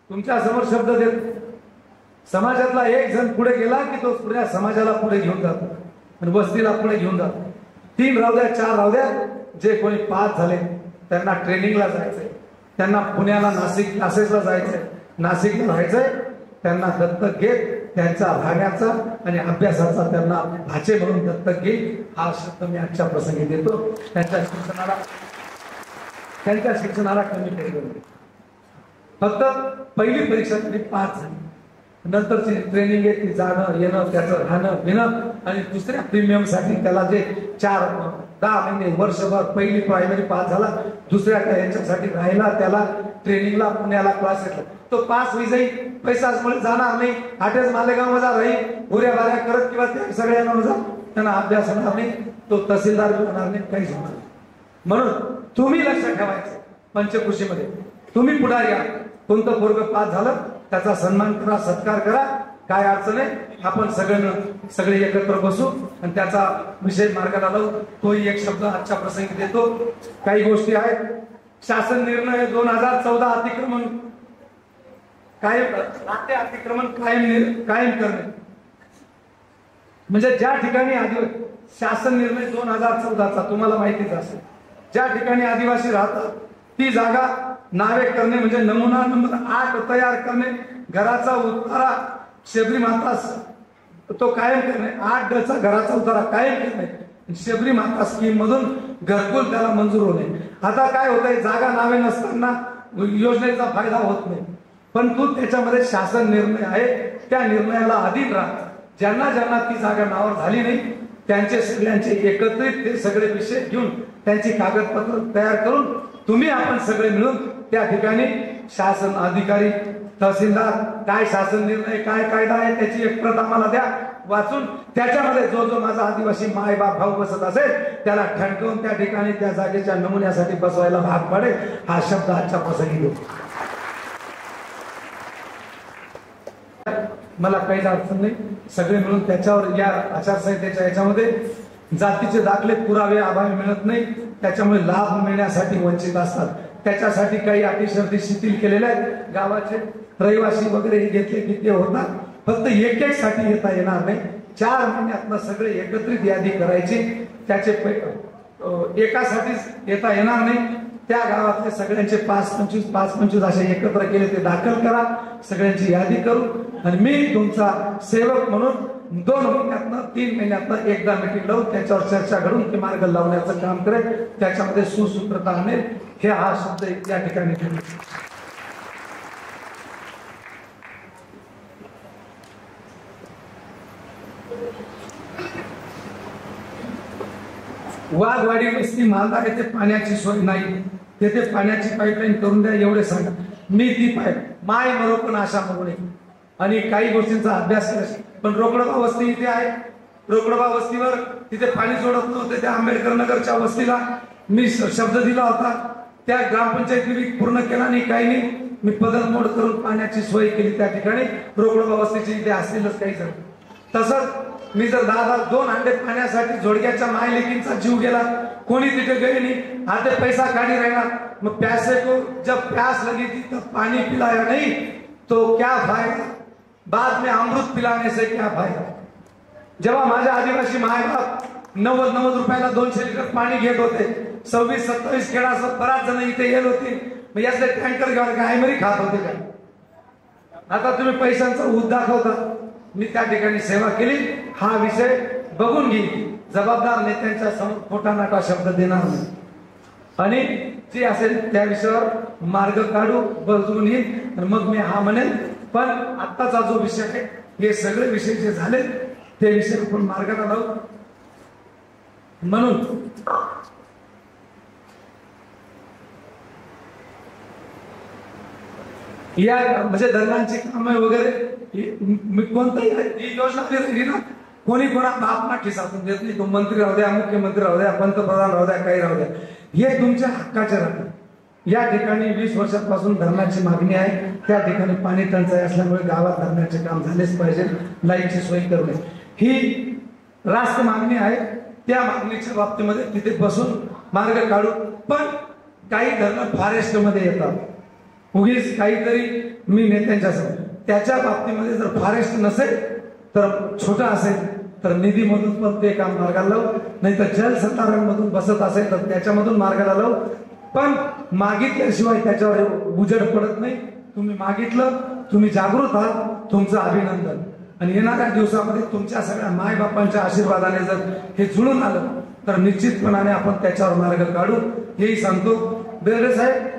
तुमच्या समोर शब्द देत. समाजातला एक जण पुढे गेला की तो पुऱ्या समाजाला पुढे घेऊन जातो आणि वस्तीला पुढे घेऊन जातो. 3 राहू द्या 4 राहू द्या. जे कोणी पास झाले त्यांना ट्रेनिंगला जायचंय, त्यांना पुण्याला नाशिक क्लासेसला जायचंय, नाशिकला राहायचंय. त्यांना दत्तक घेत त्यांचा राहण्याचा आणि अभ्यासाचा त्यांना भाचे म्हणून दत्तक घेईल हा शब्द मी आजच्या प्रसंगी देतो. त्यांच्या शिक्षणाला कमी केलं. फक्त पहिली परीक्षा तरी पास झाली, नंतरची ट्रेनिंग आहे ती जाणं येणं त्याचं राहणं येणं. आणि दुसऱ्या प्रीमियम साठी त्याला जे 4-10 महिने वर्षभर पहिली प्रायमरी पास झाला, दुसऱ्या याच्यासाठी राहिला त्याला ट्रेनिंगला पुण्याला क्लास घेतला. तो पास होई जाईल, पैसा जाणार नाही, आठच मालेगाव मजा राहील, उऱ्या बाऱ्या करत किंवा त्या सगळ्यांना मजा त्यांना अभ्यास होणार नाही, तो तहसीलदार होणार नाही, काहीच होणार नाही. म्हणून तुम्ही लक्षात ठेवायचं पंचकृषीमध्ये तुम्ही पुढारी या. कोणतं पोरग पास झालं त्याचा सन्मान करा, सत्कार करा, काय अडचण आहे. आपण सगळे एकत्र बसू आणि त्याचा विषय मार्गाला लावू. तोही एक शब्द आजच्या प्रसंगी देतो. काही गोष्टी आहेत. शासन निर्णय 2014 अतिक्रमण कायम नाते अतिक्रमण कायम करणे. म्हणजे ज्या ठिकाणी शासन निर्णय 2014चा तुम्हाला माहितीच असेल, ज्या ठिकाणी आदिवासी राहतात ती जागा नावे करणे म्हणजे नमुना नंबर 8 तयार करणे, घराचा उतारा शबरी माता तो कायम करणे, 8चा घराचा उतारा कायम करणे, शबरी माता स्कीम मधून घरकुल त्याला मंजूर होणे. आता काय होतंय, जागा नावे नसताना योजनेचा फायदा होत नाही, पण तू त्याच्यामध्ये शासन निर्णय आहे त्या निर्णयाला अधीन राहा. ज्यांना ज्यांना ती जागा नावावर झाली नाही त्यांचे सगळ्यांचे एकत्रित ते सगळे विषय घेऊन त्यांची कागदपत्र तयार करून तुम्ही आपण सगळे मिळून त्या ठिकाणी शासन अधिकारी तहसीलदार काय शासन निर्णय काय कायदा आहे त्याची एक प्रत आम्हाला द्या वाचून, त्याच्यामध्ये जो जो माझा आदिवासी माय बाप भाऊ बसत असेल त्याला ठणकवून त्या ठिकाणी त्या जागेच्या नमुन्यासाठी बसवायला भाग पडेल. हा शब्द आजच्या प्रसंगी देतो. मला काहीच अडचण नाही, सगळे मिळून त्याच्यावर या आचारसंहितेच्या याच्यामध्ये जातीचे दाखले पुरावे अभावी मिळत नाही, त्याच्यामुळे लाभ मिळण्यासाठी वंचित असतात. त्याच्यासाठी काही अटी शर्ती शिथिल केलेल्या आहेत. गावाचे रहिवासी वगैरे हे घेतले की ते होतात, फक्त एक साठी येता येणार नाही. 4 महिन्यातनं सगळे एकत्रित यादी करायची, त्याचे एकासाठीच येता येणार नाही. त्या गावातले सगळ्यांचे 5-25 असे एकत्र केले ते दाखल करा, सगळ्यांची यादी करू आणि मी तुमचा सेवक म्हणून 2 महिन्यातनं 3 महिन्यातनं एकदा मीटिंग लावून त्याच्यावर चर्चा करून ते मार्ग लावण्याचं काम करेल, त्याच्यामध्ये सुसूत्रता आणेल. हे हा शब्द या ठिकाणी वाघवाडी वस्ती मालदा येथे पाण्याची सोय नाही, तेथे पाण्याची पाईपलाईन करून द्या एवढे सांगा. मी ती पाईप माय मरो पण आशा मरू नये आणि काही गोष्टींचा अभ्यास करायचा. पण रोकडबा वस्ती इथे आहे, रोकडबा वस्तीवर तिथे पाणी सोडत नव्हते. त्या आंबेडकर नगरच्या वस्तीला मी शब्द दिला होता, त्या ग्रामपंचायतीने पूर्ण केला नाही, काही नाही. मी पदरमोड करून पाण्याची सोय केली त्या ठिकाणी. रोकडबा वस्तीची इथे असतीलच काही जण. तसंच मी जर 2 अंडे पाण्यासाठी जोडग्याच्या मायलेकींचा जीव गेला, कोणी तिथे गए नहीं, आते पैसा काढ़ी रहना, मग प्यासे को जब प्यास लगी थी तब पानी पिलाया नहीं तो क्या फायदा, बाद में अमृत पिलाने से क्या फायदा. जेव्हा माझ्या आदिवासी मायबाप 90 रुपयाला 200 लिटर पाणी घेत होते, 26-27 खेळासह बराच जण इथे येत होते, मग यातले टँकर घेऊन गायमरी खात होते काय. आता तुम्ही पैशांचा ऊत दाखवता. मी त्या ठिकाणी सेवा केली, हा विषय बघून घेईन, जबाबदार नेत्यांच्या समोर खोटा नाटा शब्द देणार नाही आणि जे असेल त्या विषयावर मार्ग काढू, बदलून येईल आणि मग मी हा म्हणेन. पण आत्ताचा जो विषय आहे, हे सगळे विषय जे झाले ते विषय आपण मार्गाला लावू. म्हणून या म्हणजे धरणांची कामे वगैरे कोणताही योजना दिली ना, कोणी कोणा बापना खिसातून देत नाही. तो मंत्री राहू द्या, मुख्यमंत्री राहू द्या, पंतप्रधान राहू द्या, काही राहू द्या, हे तुमच्या हक्काचे राहते. या ठिकाणी 20 वर्षांपासून धरणाची मागणी आहे. त्या ठिकाणी पाणी टंचाई असल्यामुळे गावात धरणाचे काम झालेच पाहिजे. लाईटची सोय करणे ही रास्त मागणी आहे. त्या मागणीच्या बाबतीमध्ये तिथे बसून मार्ग काढू. पण काही धरणं फॉरेस्ट मध्ये येतात, उगीच काहीतरी मी नेत्यांच्या समोर त्याच्या बाबतीमध्ये जर फॉरेस्ट नसेल तर छोटा असेल तर निधीमधून पण ते काम मार्गाला लावू, नाही तर जलसंधारणमधून बसत असेल तर त्याच्यामधून मार्गाला लावू. पण मागितल्याशिवाय त्याच्यावर उजेड पडत नाही. तुम्ही मागितलं, तुम्ही जागृत आहात, तुमचं अभिनंदन. आणि येणाऱ्या दिवसामध्ये तुमच्या सगळ्या माय बापांच्या आशीर्वादाने जर हे जुळून आलं तर निश्चितपणाने आपण त्याच्यावर मार्ग काढू, हेही सांगतो. बेर्डे साहेब,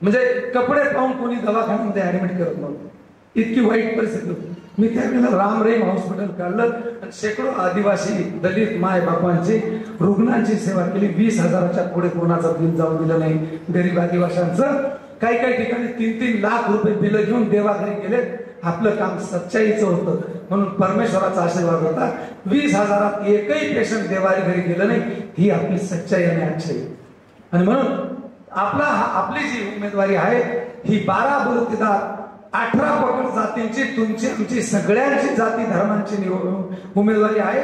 म्हणजे कपडे पाहून कोणी दवाखान्यामध्ये ऍडमिट करत नव्हतं, इतकी वाईट परिस्थिती होती. मी त्यावेळेला राम रहीम हॉस्पिटल काढलं आणि शेकडो आदिवासी दलित माय बापांची रुग्णांची सेवा केली. 20,000च्या पुढे कोणाचं बिल जाऊ दिलं नाही. गरीब आदिवाशांचं काही काही ठिकाणी 3-3 लाख रुपये बिल घेऊन देवाघरी गेले. आपलं काम सच्चाईचं होतं म्हणून परमेश्वराचा आशीर्वाद होता. 20,000 एकही पेशंट देवारी घरी गेलं नाही. ही आपली सच्चाई आणि अच्छाई. आणि म्हणून आपली जी उमेदवारी आहे ही 12 बलुतेदार 18 पकड जातींची, तुमची आमची सगळ्यांची जाती धर्मांची उमेदवारी आहे.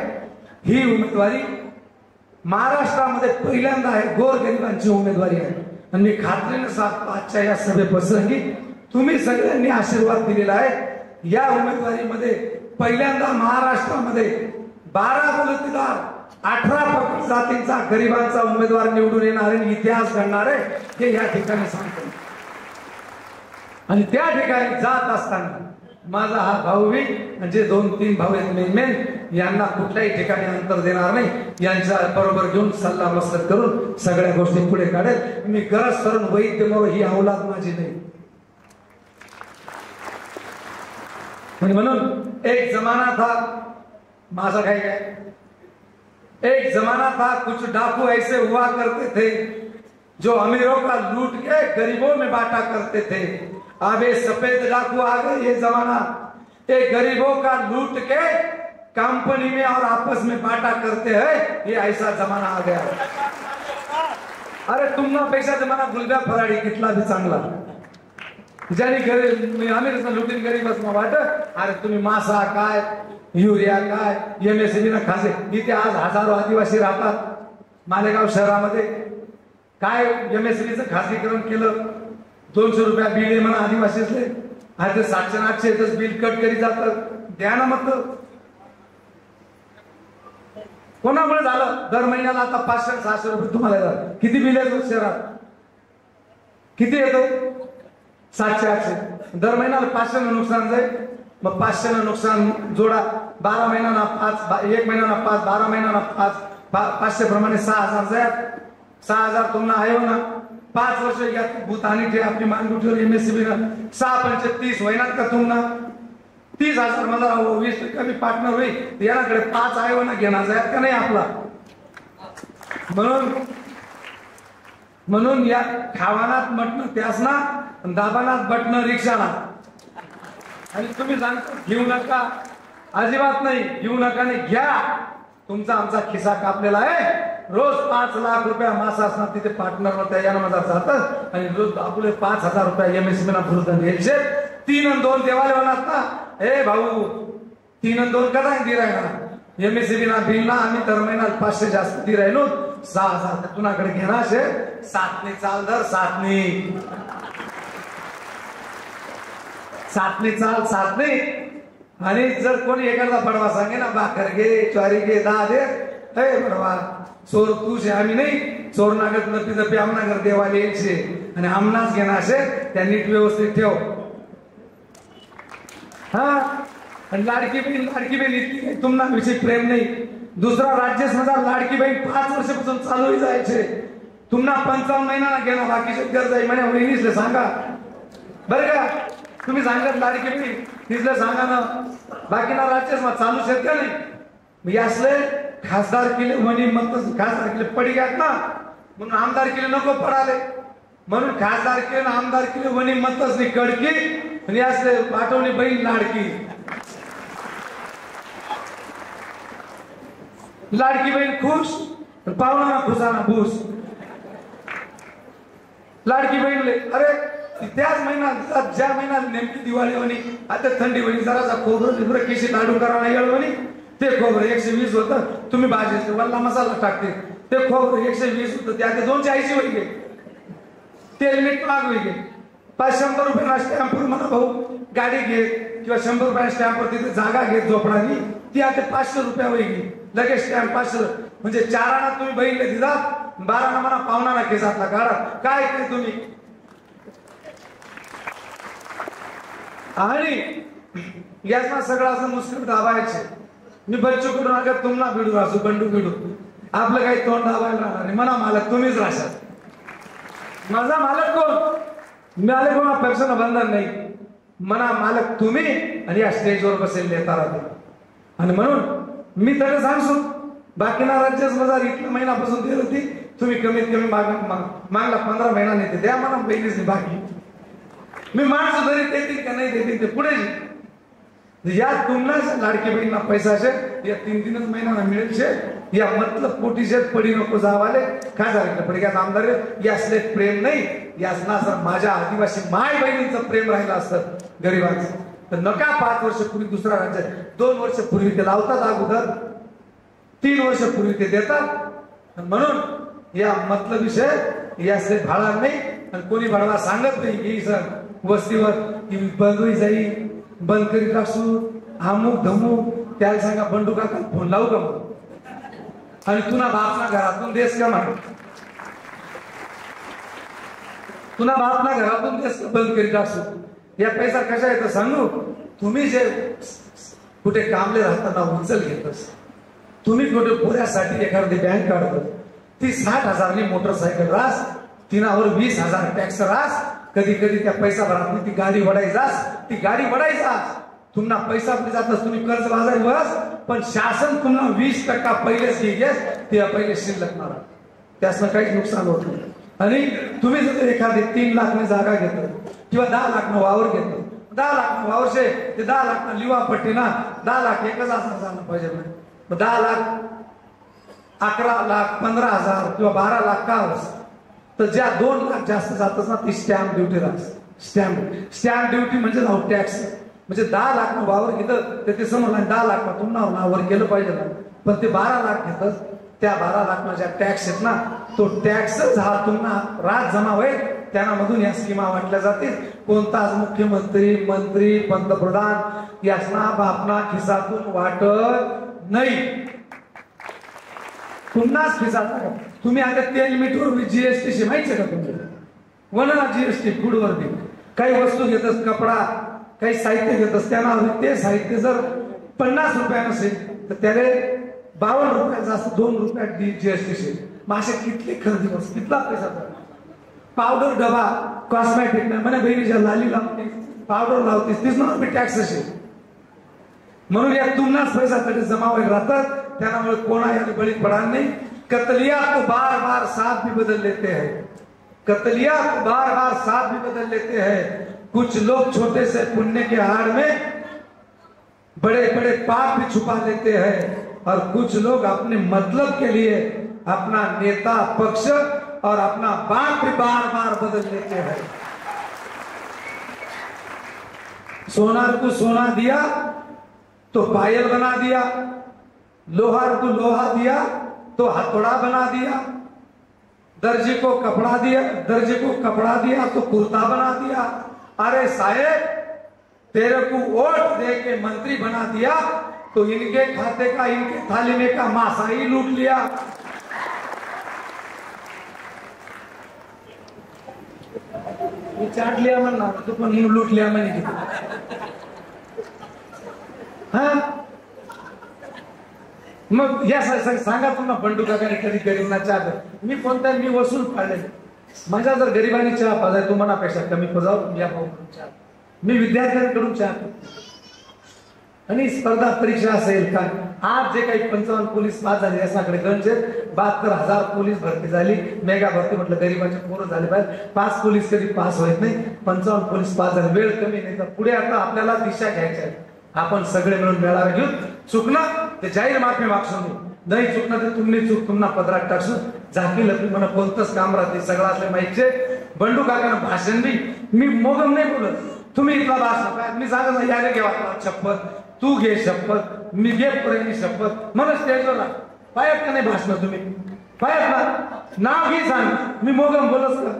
ही उमेदवारी महाराष्ट्रामध्ये पहिल्यांदा आहे. गोरगरिबांची उमेदवारी आहे. आणि मी खात्रीने सांगतो आजच्या या सभेप्रसंगी तुम्ही सगळ्यांनी आशीर्वाद दिलेला आहे। या उमेदवारीमध्ये पहिल्यांदा महाराष्ट्रामध्ये 12 बलुतेदार 18 पगड जातींचा गरिबांचा उमेदवार निवडून येणार आहे, इतिहास घडणार आहे हे या ठिकाणी सांगतो। आणि त्या ठिकाणी जात असताना माझा हा भाऊ बी म्हणजे 2-3 भाऊ आहेत मेन यांना कुठल्याही ठिकाणी अंतर देणार नाही, यांच्या बरोबर घेऊन सल्ला मसलत करून सगळ्या गोष्टी पुढे काढेल। मी गरज करून वैद्य मग ही औलाद माझी नाही। म्हणून एक जमाना था, माझा काय एक जमाना था कुछ डाकू ऐसे हुआ करते थे जो अमीरों का लूट के गरीबों में बांटा करते थे। अब ये सफेद डाकू आ गए, ये जमाना ये गरीबों का लूट के कंपनी में और आपस में बांटा करते हैं, ये ऐसा जमाना आ गया। अरे तुमना पैसा जमाना गुलब्या फराडी कितला भी चांगला, ज्याने गरीब आम्ही कसं लुटीन गरीबच मग वाट। अरे तुम्ही मासा काय, युरिया काय, MSCB ना खासे, इथे आज हजारो आदिवासी राहतात मालेगाव शहरामध्ये। काय MSCBचं खासगीकरण केलं, 200 रुपया बिल आहे म्हणा आदिवासीचे, आज 700-800 बिल कट करी जातं। द्या ना मत, कोणामुळे झालं? दर महिन्याला आता 500-600 रुपये तुम्हाला येतात। किती बिल येतो शहरात? किती येतो? 700-800 दर महिन्याला 500 नुकसान जाईल। मग 500 नुकसान जोडा, 12 महिन्याना 5, 1 महिन्याना 5, 12 महिन्याना 5, 500 प्रमाणे 6000 जाय। 6000 तुम्हाला आहे ना, 5 वर्ष घ्या भूतानी ठे आपली मानगुटीवर MSCB ना 6-5-30 होईनात का तुम्हाला? 30,000 मला 20% मी पार्टनर होईल, याकडे 5 आहे ना घेणार जायत का नाही आपला? म्हणून या खावानात म्हटणं त्यासना, दाबानात बटणं रिक्षाना। आणि तुम्ही सांगता घेऊ नका, अजिबात नाही घेऊ नका, नाही घ्या। तुमचा आमचा खिसा कापलेला आहे। रोज 5 लाख रुपया मास असणार तिथे पार्टनर त्या यानं माझा जातात आणि रोज आपले 5,000 रुपया MSCB ना भरून द्यायचे। 3 आणि 2 देवाले होणार ना, ए भाऊ 3 आणि 2 कदा दे राहिला MSCB ना बिल ना आम्ही दर महिन्याला 500 जास्त दे राहिलो, 6,000 तुझ्याकडे घेणार शे। 7ने चाल दर 7ने चाल 7ने। आणि जर कोणी एखादा पडवा सांगे ना भाकर घे, ज्वारी घे, 10 दे, हे पडवा चोर तूच आम्ही नाही, चोर नागत लपी जपी आमनागर देवाला यायचे आणि आमनाच घेणार असे, त्या नीट व्यवस्थित ठेव। हा आणि लाडकी बहीण इतकी तुम्हाला विषय प्रेम नाही। दुसरा राज्य समजा लाडकी बहीण 5 वर्षापासून चालू जायचे, तुम्हाला 55 महिन्याला घेणार, बाकीचे गरज आहे म्हणे वहिनीसले सांगा बरं का। तुम्ही सांगत लाडकी बहीण तिथलं सांगा ना, बाकीना राज्य चालू शेत का नाही? असले खासदार केले म्हणे मत, खासदार केले पडी घ्यात ना, म्हणून आमदार केले नको पडाले, म्हणून खासदार केले ना आमदार केले म्हणे मतच नाही कडकी, आणि असले पाठवणी बहीण लाडकी। लाडकी बहीण खुश, पाहुणा खुशाना भूस। लाडकी बहीण अरे त्याच महिन्यात ज्या महिन्यात नेमकी दिवाळी म्हणे, आता थंडी म्हणे, जरासा खोबरं किशी लाडू करा नाही म्हणे, ते खोबरं 120 होतं, तुम्ही भाजी वल्ला मसाला टाकते, ते खोबरं 120 होतं, त्या 280 होई गे, ते लिमिट माग होई गे। 500 रुपये स्टॅम्पवर म्हणा भाऊ गाडी घे, किंवा 100 रुपये स्टॅम्पवर तिथे जागा घेत झोपडानी, ती आता 500 रुपया होई गे, लगेच स्टॅम्प 500। म्हणजे 4 आना तुम्ही बहीणले दिलात, 12 ना म्हणा पाहुणा केसातला काढा, काय केले तुम्ही? आणि याचा सगळं असं मुस्लिम दाबायचे। मी बच्चू कडून अगर तुम्हाला भिडू असू बंडू भिडू, आपलं काही तोंड दाबायला राहणार नाही, म्हणा मालक तुम्हीच राहशाल। माझा मालक कोण? मालक कोणा पेक्षा बंधन नाही, म्हणा मालक तुम्ही, आणि या स्टेजवर बसेल नेता राहते। आणि म्हणून मी तरी सांगतो, बाकीना राज्यात माझा इथल्या महिन्यापासून देत होती, तुम्ही कमीत कमी मागला 15 महिना नेते द्या म्हणा बहिणीच बाकी। मी माणसं जरी देतील का नाही देतील ते पुढे, या तुम्हाला लाडकी बहीणना पैसा शे या 3-3 महिन्याला मिळेल शे, या मतलब पोटी शेत पडी नको जावाले खासदार पडग्यात आमदार यासले प्रेम नाही, यासना सर माझ्या आदिवासी माय बहिणींचं प्रेम राहिलं असतं गरिबांचं, तर नका 5 वर्षपूर्वी दुसरा राज्य 2 वर्षपूर्वी ते लावतात अगोदर, 3 वर्षपूर्वी ते देतात। म्हणून या मतलब विषय यासले भाळा नाही, आणि कोणी भाडवा सांगत नाही की सर वस्तीवर की बंद होई जाई, बंद करीत असू, अमुक धमुक. त्याला सांगा बंडू काका फोन लावू का मग, आणि तुला बापना घरातून देस का म्हणा, तुला बापना घरातून देस का बंद करीत असू. या पैसा कशा येतं सांगू, तुम्ही जे कुठे कामले राहताना उचल घेतस, तुम्ही कुठे पोऱ्यासाठी एखादी बँक काढतो, ती 60,000नी मोटरसायकल रास, तिनावर 20,000 टॅक्स रास, कधी कधी त्या पैसा भरात ती गाडी वडायचास, ती गाडी वडायचास. तुम्हाला पैसा जातच, तुम्ही कर्ज बाजारी बस, पण शासन तुम्हाला 20% पहिलेच घेस, ते पहिले शिल्लक मारा, त्यासनं काहीच नुकसान होत नाही. आणि तुम्ही जर एखादी 3 लाखने जागा घेतलं किंवा 10 लाखनं वावर घेतलं, 10 लाख वावरशे ते 10 लाख लिवा पट्टी ना, 10 लाख एकच असं झालं पाहिजे. 10 लाख 11 लाख 15,000 किंवा 12 लाख का तर ज्या 2 लाख जास्त जातच ना, ती स्टॅम्प ड्युटी राहते. स्टॅम्प ड्युटी म्हणजे नाव टॅक्स. म्हणजे 10 लाख वावर घेतं तर ते समजलं 10 लाख तुम्हाला नावर केलं पाहिजे ना, पण ते 12 लाख घेतं, त्या 12 लाख ज्या टॅक्स आहेत ना, तो टॅक्सच हा तुम्हाला राज जमा होईल, त्यामधून या स्कीमा वाटल्या जातील. कोणताच मुख्यमंत्री, मंत्री, पंतप्रधान यासना बापना खिसातून वाटत नाही, पुन्हाच खिसाचा. तुम्ही आता तेल मीठवर जीएसटी माहिती आहे का तुम्ही, वनना जीएसटी फूडवर बी काही वस्तू घेतस, कपडा काही साहित्य घेतस, त्यांना ते साहित्य जर 50 रुपये नसेल तर त्याला 52 रुपये जास्त 2 रुपयात जीएसटी. मासे कितले खरेदी बस, कितला पैसा जातो. पावडर डबा कॉस्मॅटिक नाही म्हणे, बहिणीच्या लाली लावते, पावडर लावते, तीच ना टॅक्स असेल. म्हणून या तुम्हाच पैसा तरी जमा होईल राहतात, त्यामुळे कोणा याने बळी पडणार नाही. कतलिया को बार बार साथ भी बदल लेते हैं, कतलिया को बार बार साथ भी बदल लेते हैं. कुछ लोग छोटे से पुण्य के आड़ में बड़े बड़े पाप भी छुपा लेते हैं, और कुछ लोग अपने मतलब के लिए अपना नेता पक्ष और अपना बाप भी बार बार बदल लेते हैं. सोनार को सोना दिया तो पायल बना दिया, लोहार को लोहा दिया तो हथौड़ा बना दिया, दर्जी को कपड़ा दिया, दर्जी को कपड़ा दिया तो कुर्ता बना दिया. अरे साहेब, तेरे को वोट दे के मंत्री बना दिया तो इनके खाते का, इनके थाली में का मासा ही लूट लिया. चाट लिया म्हणणार तू, पण लूट लिया म्हणे. हा मग या सांगा तुम्हाला बंडू काकाने कधी गरीबांना चहा, मी कोणता मी वसूल पाडले. माझ्या जर गरिबांनी चहा पाजाय तुम्हालापेक्षा कमी पजाव या चहा, मी विद्यार्थ्यांकडून चहा. आणि स्पर्धा परीक्षा असेल का, आज जे काही 55 पोलीस पास झाले याच्याकडे गणचे 72,000 पोलीस भरती झाली, मेगा भरती म्हटलं गरीबाचे पोरं झाले पाहिजे. 5 पोलीस कधी पास होत नाही, 55 पोलीस पास झाले. वेळ कमी नाही तर पुढे आता आपल्याला दिशा घ्यायची आहे. आपण सगळे मिळून मेळावा घेऊन, चुकणं ते जाहीर माफी मागसून, नाही चुकणं तर तुम्ही चूक तुम्हाला पदरात टाकसून झाकी लपी म्हणा कोणतंच काम राहते सगळं असले माहितीचे. बंडू काकांना भाषण बी मी मोगम नाही बोलत, तुम्ही इथला भाषण काय मी सांगत नाही, याने घ्यावा शपथ, तू घे शपथ, मी घे पुरेनी शपथ. मला स्टेजवर पायात का नाही भाषण, तुम्ही पायात ना नाव घे सांग, मी मोगम बोलस का,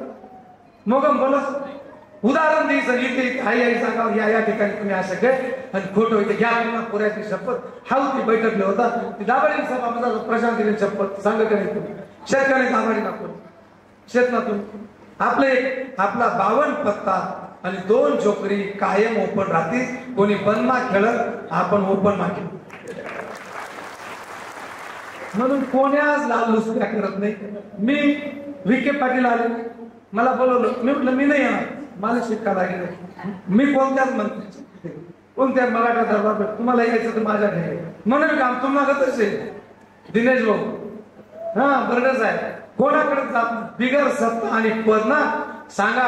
मोगम बोलस. उदाहरण द्यायचं, इथे आई आई सांगा या ठिकाणी तुम्ही असं काय आणि खोटं होते घ्या पुन्हा पुऱ्याची शपथ. हा ती बैठकले होता ती दाभाडी सभा माझा प्रशांत दिली शपथ सांगा का नाही तुम्ही. शेतकरी दाभाडी नागपूर शेतनातून आपले आपला 52 पत्ता आणि 2 चोकरी कायम ओपन राहतील. कोणी बंद मा खेळत, आपण ओपन मा खेळ. म्हणून कोण्याच लाल लुसक्या करत नाही. मी विखे पाटील आले, मला बोलवलं, मी म्हटलं मी नाही येणार, मला शिक्का लागेल. मी कोणत्याच मंत्री, कोणत्या मराठा दरबार तुम्हाला यायचं तर माझ्या घरी म्हणून काम तुम्हाला तसे दिनेश भाऊ हा बरडच आहे. कोणाकडे जात बिगर सत्ता आणि पद ना सांगा.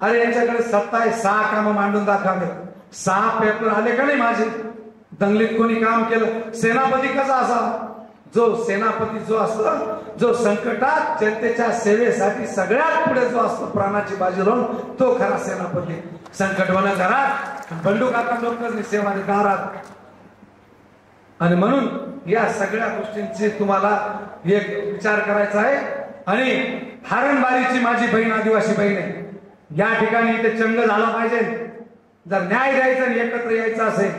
अरे यांच्याकडे सत्ता आहे, 6 कामं मांडून दाखवले, 6 पेपर आले का नाही माझे. दंगलीत कोणी काम केलं, सेनापती कसा असावा, जो सेनापती जो असतो, जो संकटात जनतेच्या सेवेसाठी सगळ्यात पुढे जो असतो, प्राणाची बाजी लावून, तो खरा सेनापती. संकट होणं घरात, बंडू काका लोकांनी सेवा दारात. आणि म्हणून या सगळ्या गोष्टींची तुम्हाला एक विचार करायचा आहे. आणि हरणबारीची माझी बहीण आदिवासी बहीण आहे, या ठिकाणी इथे चंग झाला पाहिजे. जर न्याय द्यायचा आणि एकत्र यायचं असेल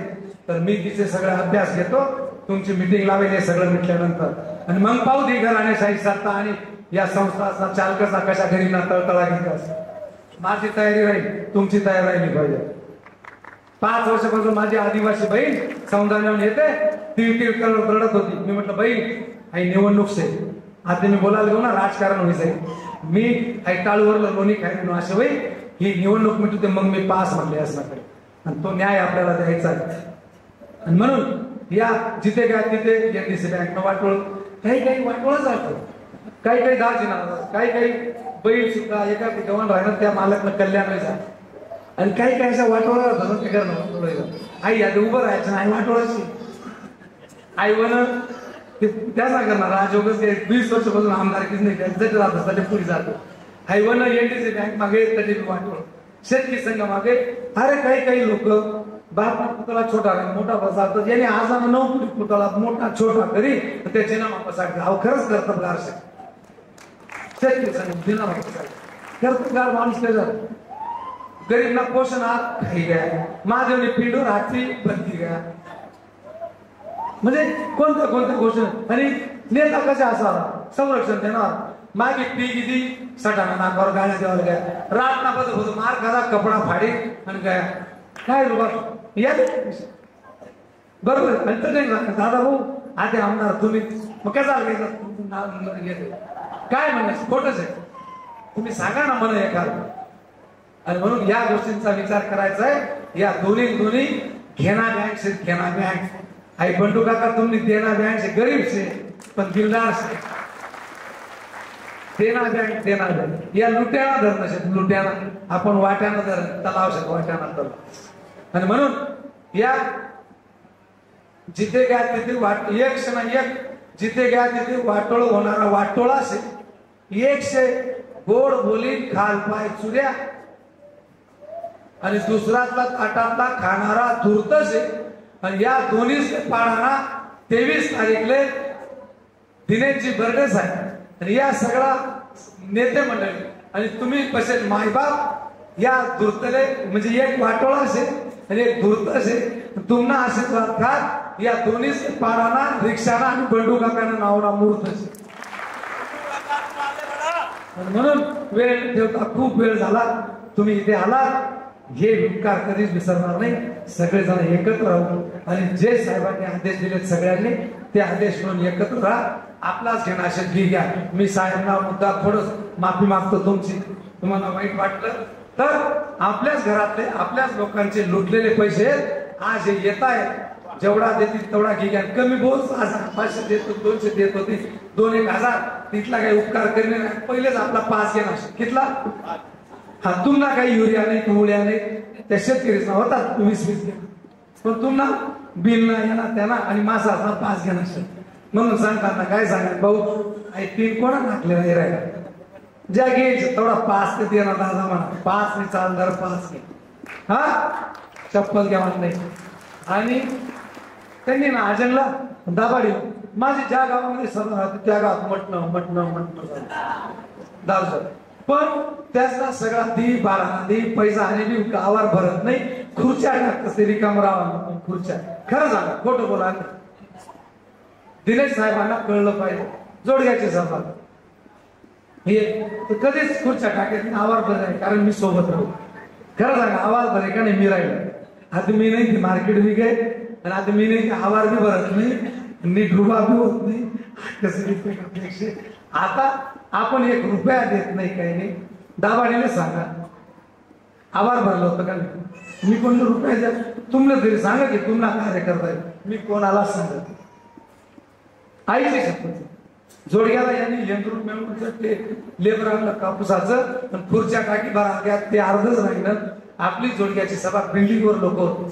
तर मी तिचे सगळा अभ्यास घेतो. तुमची मिटिंग लावेल हे सगळं मिटल्यानंतर आणि मग पाहू ती घराणेशाही सत्ता आणि या संस्थाचा चालकाचा कशा घरी ना तळतळा घेतात. माझी तयारी राहील, तुमची तयारी राहिली पाहिजे. 5 वर्षापासून माझी आदिवासी बहीण सौंदर्याने येते, ती रडत होती. मी म्हटलं बहीण आई निवडणूक से आता मी बोलायला घेऊ ना राजकारण व्हायचंय. मी आई टाळूवरलं लोणी खायला असे होई ही निवडणूक मिटू ते मग मी पास म्हणले असणार आणि तो न्याय आपल्याला द्यायचा आणि म्हणून या जिथे काय तिथे एनडीसी बँकनं वाटोळ काही वाटोळच जातो. काही दाजिना काही बैल सुद्धा एका ठिकाण राहणार त्या मालकनं कल्याण व्हायचा आणि काही अशा वाटोळा होतं ते करणं. आई आता उभं राहायचं आई वाटोळाची आई वन त्याचा करणार राजोगच 20 वर्षापासून आमदारकीच नाही त्याच्यासाठी राहतात त्याच्या पुढे जातो. आई वन एनडीसी बँक मागे त्याची वाटोळ शेतकरी संघ मागे. अरे काही लोक बाप पुतळा छोटा मोठा बसावतो ज्याने आज 9 पुतळा मोठा छोटा करी त्याचे नाम बसावते. अहो खरंच कर्तबगार शेतकरी संघ दिना कर्तबगार माणूस त्याच्यात गरीबना पोषण आहार खाई गया महादेवने पिंडूर हाती बंदी गया म्हणजे कोणत्या गोष्ट आणि नेता कशा असावा संरक्षण देणार. मागे पी किती सटाणा नाकावर गाड्या द्यायला गया रात ना बदल होतो मार खादा कपडा फाडी आणि गया काय या बरोबर दादा भाऊ आधी आमदार तुम्ही मग काय झालं काय म्हणायचं खोटच आहे तुम्ही सांगा ना म्हणा एखादं. आणि म्हणून या गोष्टींचा विचार करायचा आहे. या दोन्ही घेना बँक से घेना बँक आई बंडू काका तुम्ही देना बँक से गरीब से पण दिलदार से देना बँक या लुट्याना धरणं शेत लुट्याना आपण वाट्यानं धरण तलाव शेत वाट्याना तलाव आणि म्हणून या जिथे घ्या तिथे एक क्षण एक जिथे घ्या तिथे वाटोळ होणारा वाटोळा से एक से गोड बोली खाल पाय चुऱ्या आणि दुसरातला ताटातला खाणारा धूर्त से आणि या दोन्ही पाळाना 23 तारीखले दिनेशजी बर्डेस आहे आणि या सगळा नेते मंडळी आणि तुम्ही बसेल मायबाप या धूर्तले म्हणजे एक वाटोळा असेल आणि एक धूर्त असेल तुम्हाला आशीर्वाद खात या दोन्ही पाळाना रिक्षाना आणि बंडू काकांना नावना मूर्त असेल. म्हणून वेळ ठेवता खूप वेळ झाला तुम्ही इथे आलात हे विकार कधीच विसरणार नाही. सगळेजण एकत्र राहू आणि जे साहेबांनी आदेश दिलेत सगळ्यांनी ते आदेश म्हणून एकत्र राहा. आपलाच घेण्याशे घी घ्या. मी साहेबांना मुद्दा थोडं माफी मागतो तुमची तुम्हाला वाईट वाटलं तर आपल्याच घरातले आपल्याच लोकांचे लुटलेले पैसे आज हे येत आहेत जेवढा देतील तेवढा घी घ्या. कमी बोल 500 देतो 200 देत होती 2-1000 तिथला काही उपकार करणे नाही. पहिलेच आपला पास घेणार कितला हा तुम्हाला काही युरिया नाही कुमुळ्या नाही त्या शेतकरीचा होता 20-20 घ्या पण तुम्हाला बिल ना येणार त्यांना आणि मासा असणार 5 घेणार म्हणून सांगतात ना काय सांगा भाऊ आई 3 कोणा टाकले नाही राहिला ज्या घ्यायचं तेवढा 5 ते देणार दादा म्हणा 5 नाही चालणार 5 घे हा चप्पल घ्यावा नाही. आणि त्यांनी ना अजनला दाबाडी माझी ज्या गावामध्ये सभा राहते त्या गावात म्हटणं दारू पण त्याचा सगळा दी बाळा दी पैसा आणि गावावर भरत नाही. खुर्च्या टाकत रिकाम राहा खुर्च्या खरं सांगा खोटं बोला. दिनेश साहेबांना कळलं पाहिजे जोडग्याची सभा हे कधीच खुर्च्या टाकायची आवाज भर आहे कारण मी सोबत राहू. खरं सांगा आवाज भरे का नाही मी राहिलो आता मी नाही ती मार्केट बी गे आणि आता मी नाही आवाज बी भरत नाही नीट रुबा बी होत नाही कसं आता आपण 1 रुपया देत नाही काही नाही. दाबाडीने सांगा आवाज भरला होतं का मी कोणतं रुपया द्या तुम्हाला तरी सांगा की तुम्हाला कार्य करताय मी कोणाला सांगत आईची शपथ जोडग्याला यांनी यंत्रून मिळवून ते लेबर आणलं कापूसाचं पण खुर्च्या टाकी भरा ते अर्धच राहिलं. आपली जोडग्याची सभा बिल्डिंगवर लोक होते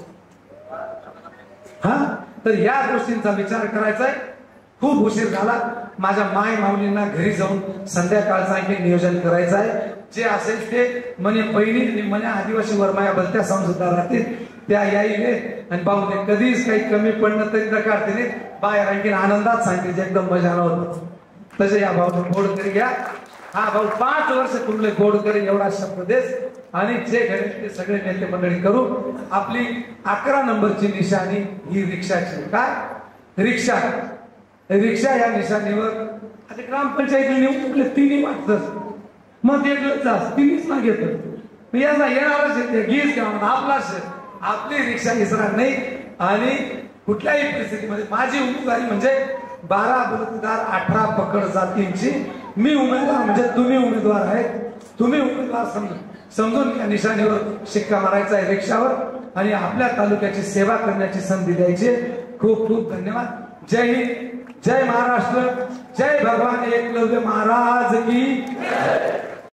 हा तर या गोष्टींचा विचार करायचा आहे. खूप उशीर झाला. माझ्या माय माऊलींना घरी जाऊन संध्याकाळचं आणखी नियोजन करायचं आहे. जे असेल ते म्हणे बहिणी आणि म्हणे आदिवासी वर्माया भलत्या सुद्धा राहतील त्या याईले आणि पाहून कधीच काही कमी पडणं तरी नकारते नाही बाहेर आणखीन आनंदात सांगते एकदम मजा नव्हतं. तसे या भाऊ गोड करी घ्या. हा भाऊ 5 वर्ष तुमले गोड करी एवढा शब्द देस आणि जे घडेल ते सगळे नेते मंडळी करू. आपली 11 नंबरची निशाणी ही रिक्षाची. काय रिक्षा? रिक्षा या निशाणीवर आता ग्रामपंचायतीने निवडले तिन्ही वाटत मग एकच तिन्हीच ना घेत यांना येणारच येते गीज किंवा आपलाच आपली रिक्षा इसणार नाही. आणि कुठल्याही परिस्थितीमध्ये माझी उमेदवारी म्हणजे 12 बलुतेदार 18 पकड जातींची. मी उमेदवार म्हणजे तुम्ही उमेदवार आहेत. तुम्ही उमेदवार समजून या निशाणीवर शिक्का मारायचा आहे रिक्षावर आणि आपल्या तालुक्याची सेवा करण्याची संधी द्यायची. खूप खूप धन्यवाद. जय हिंद, जय महाराष्ट्र, जय भगवान एकलव्य महाराज की.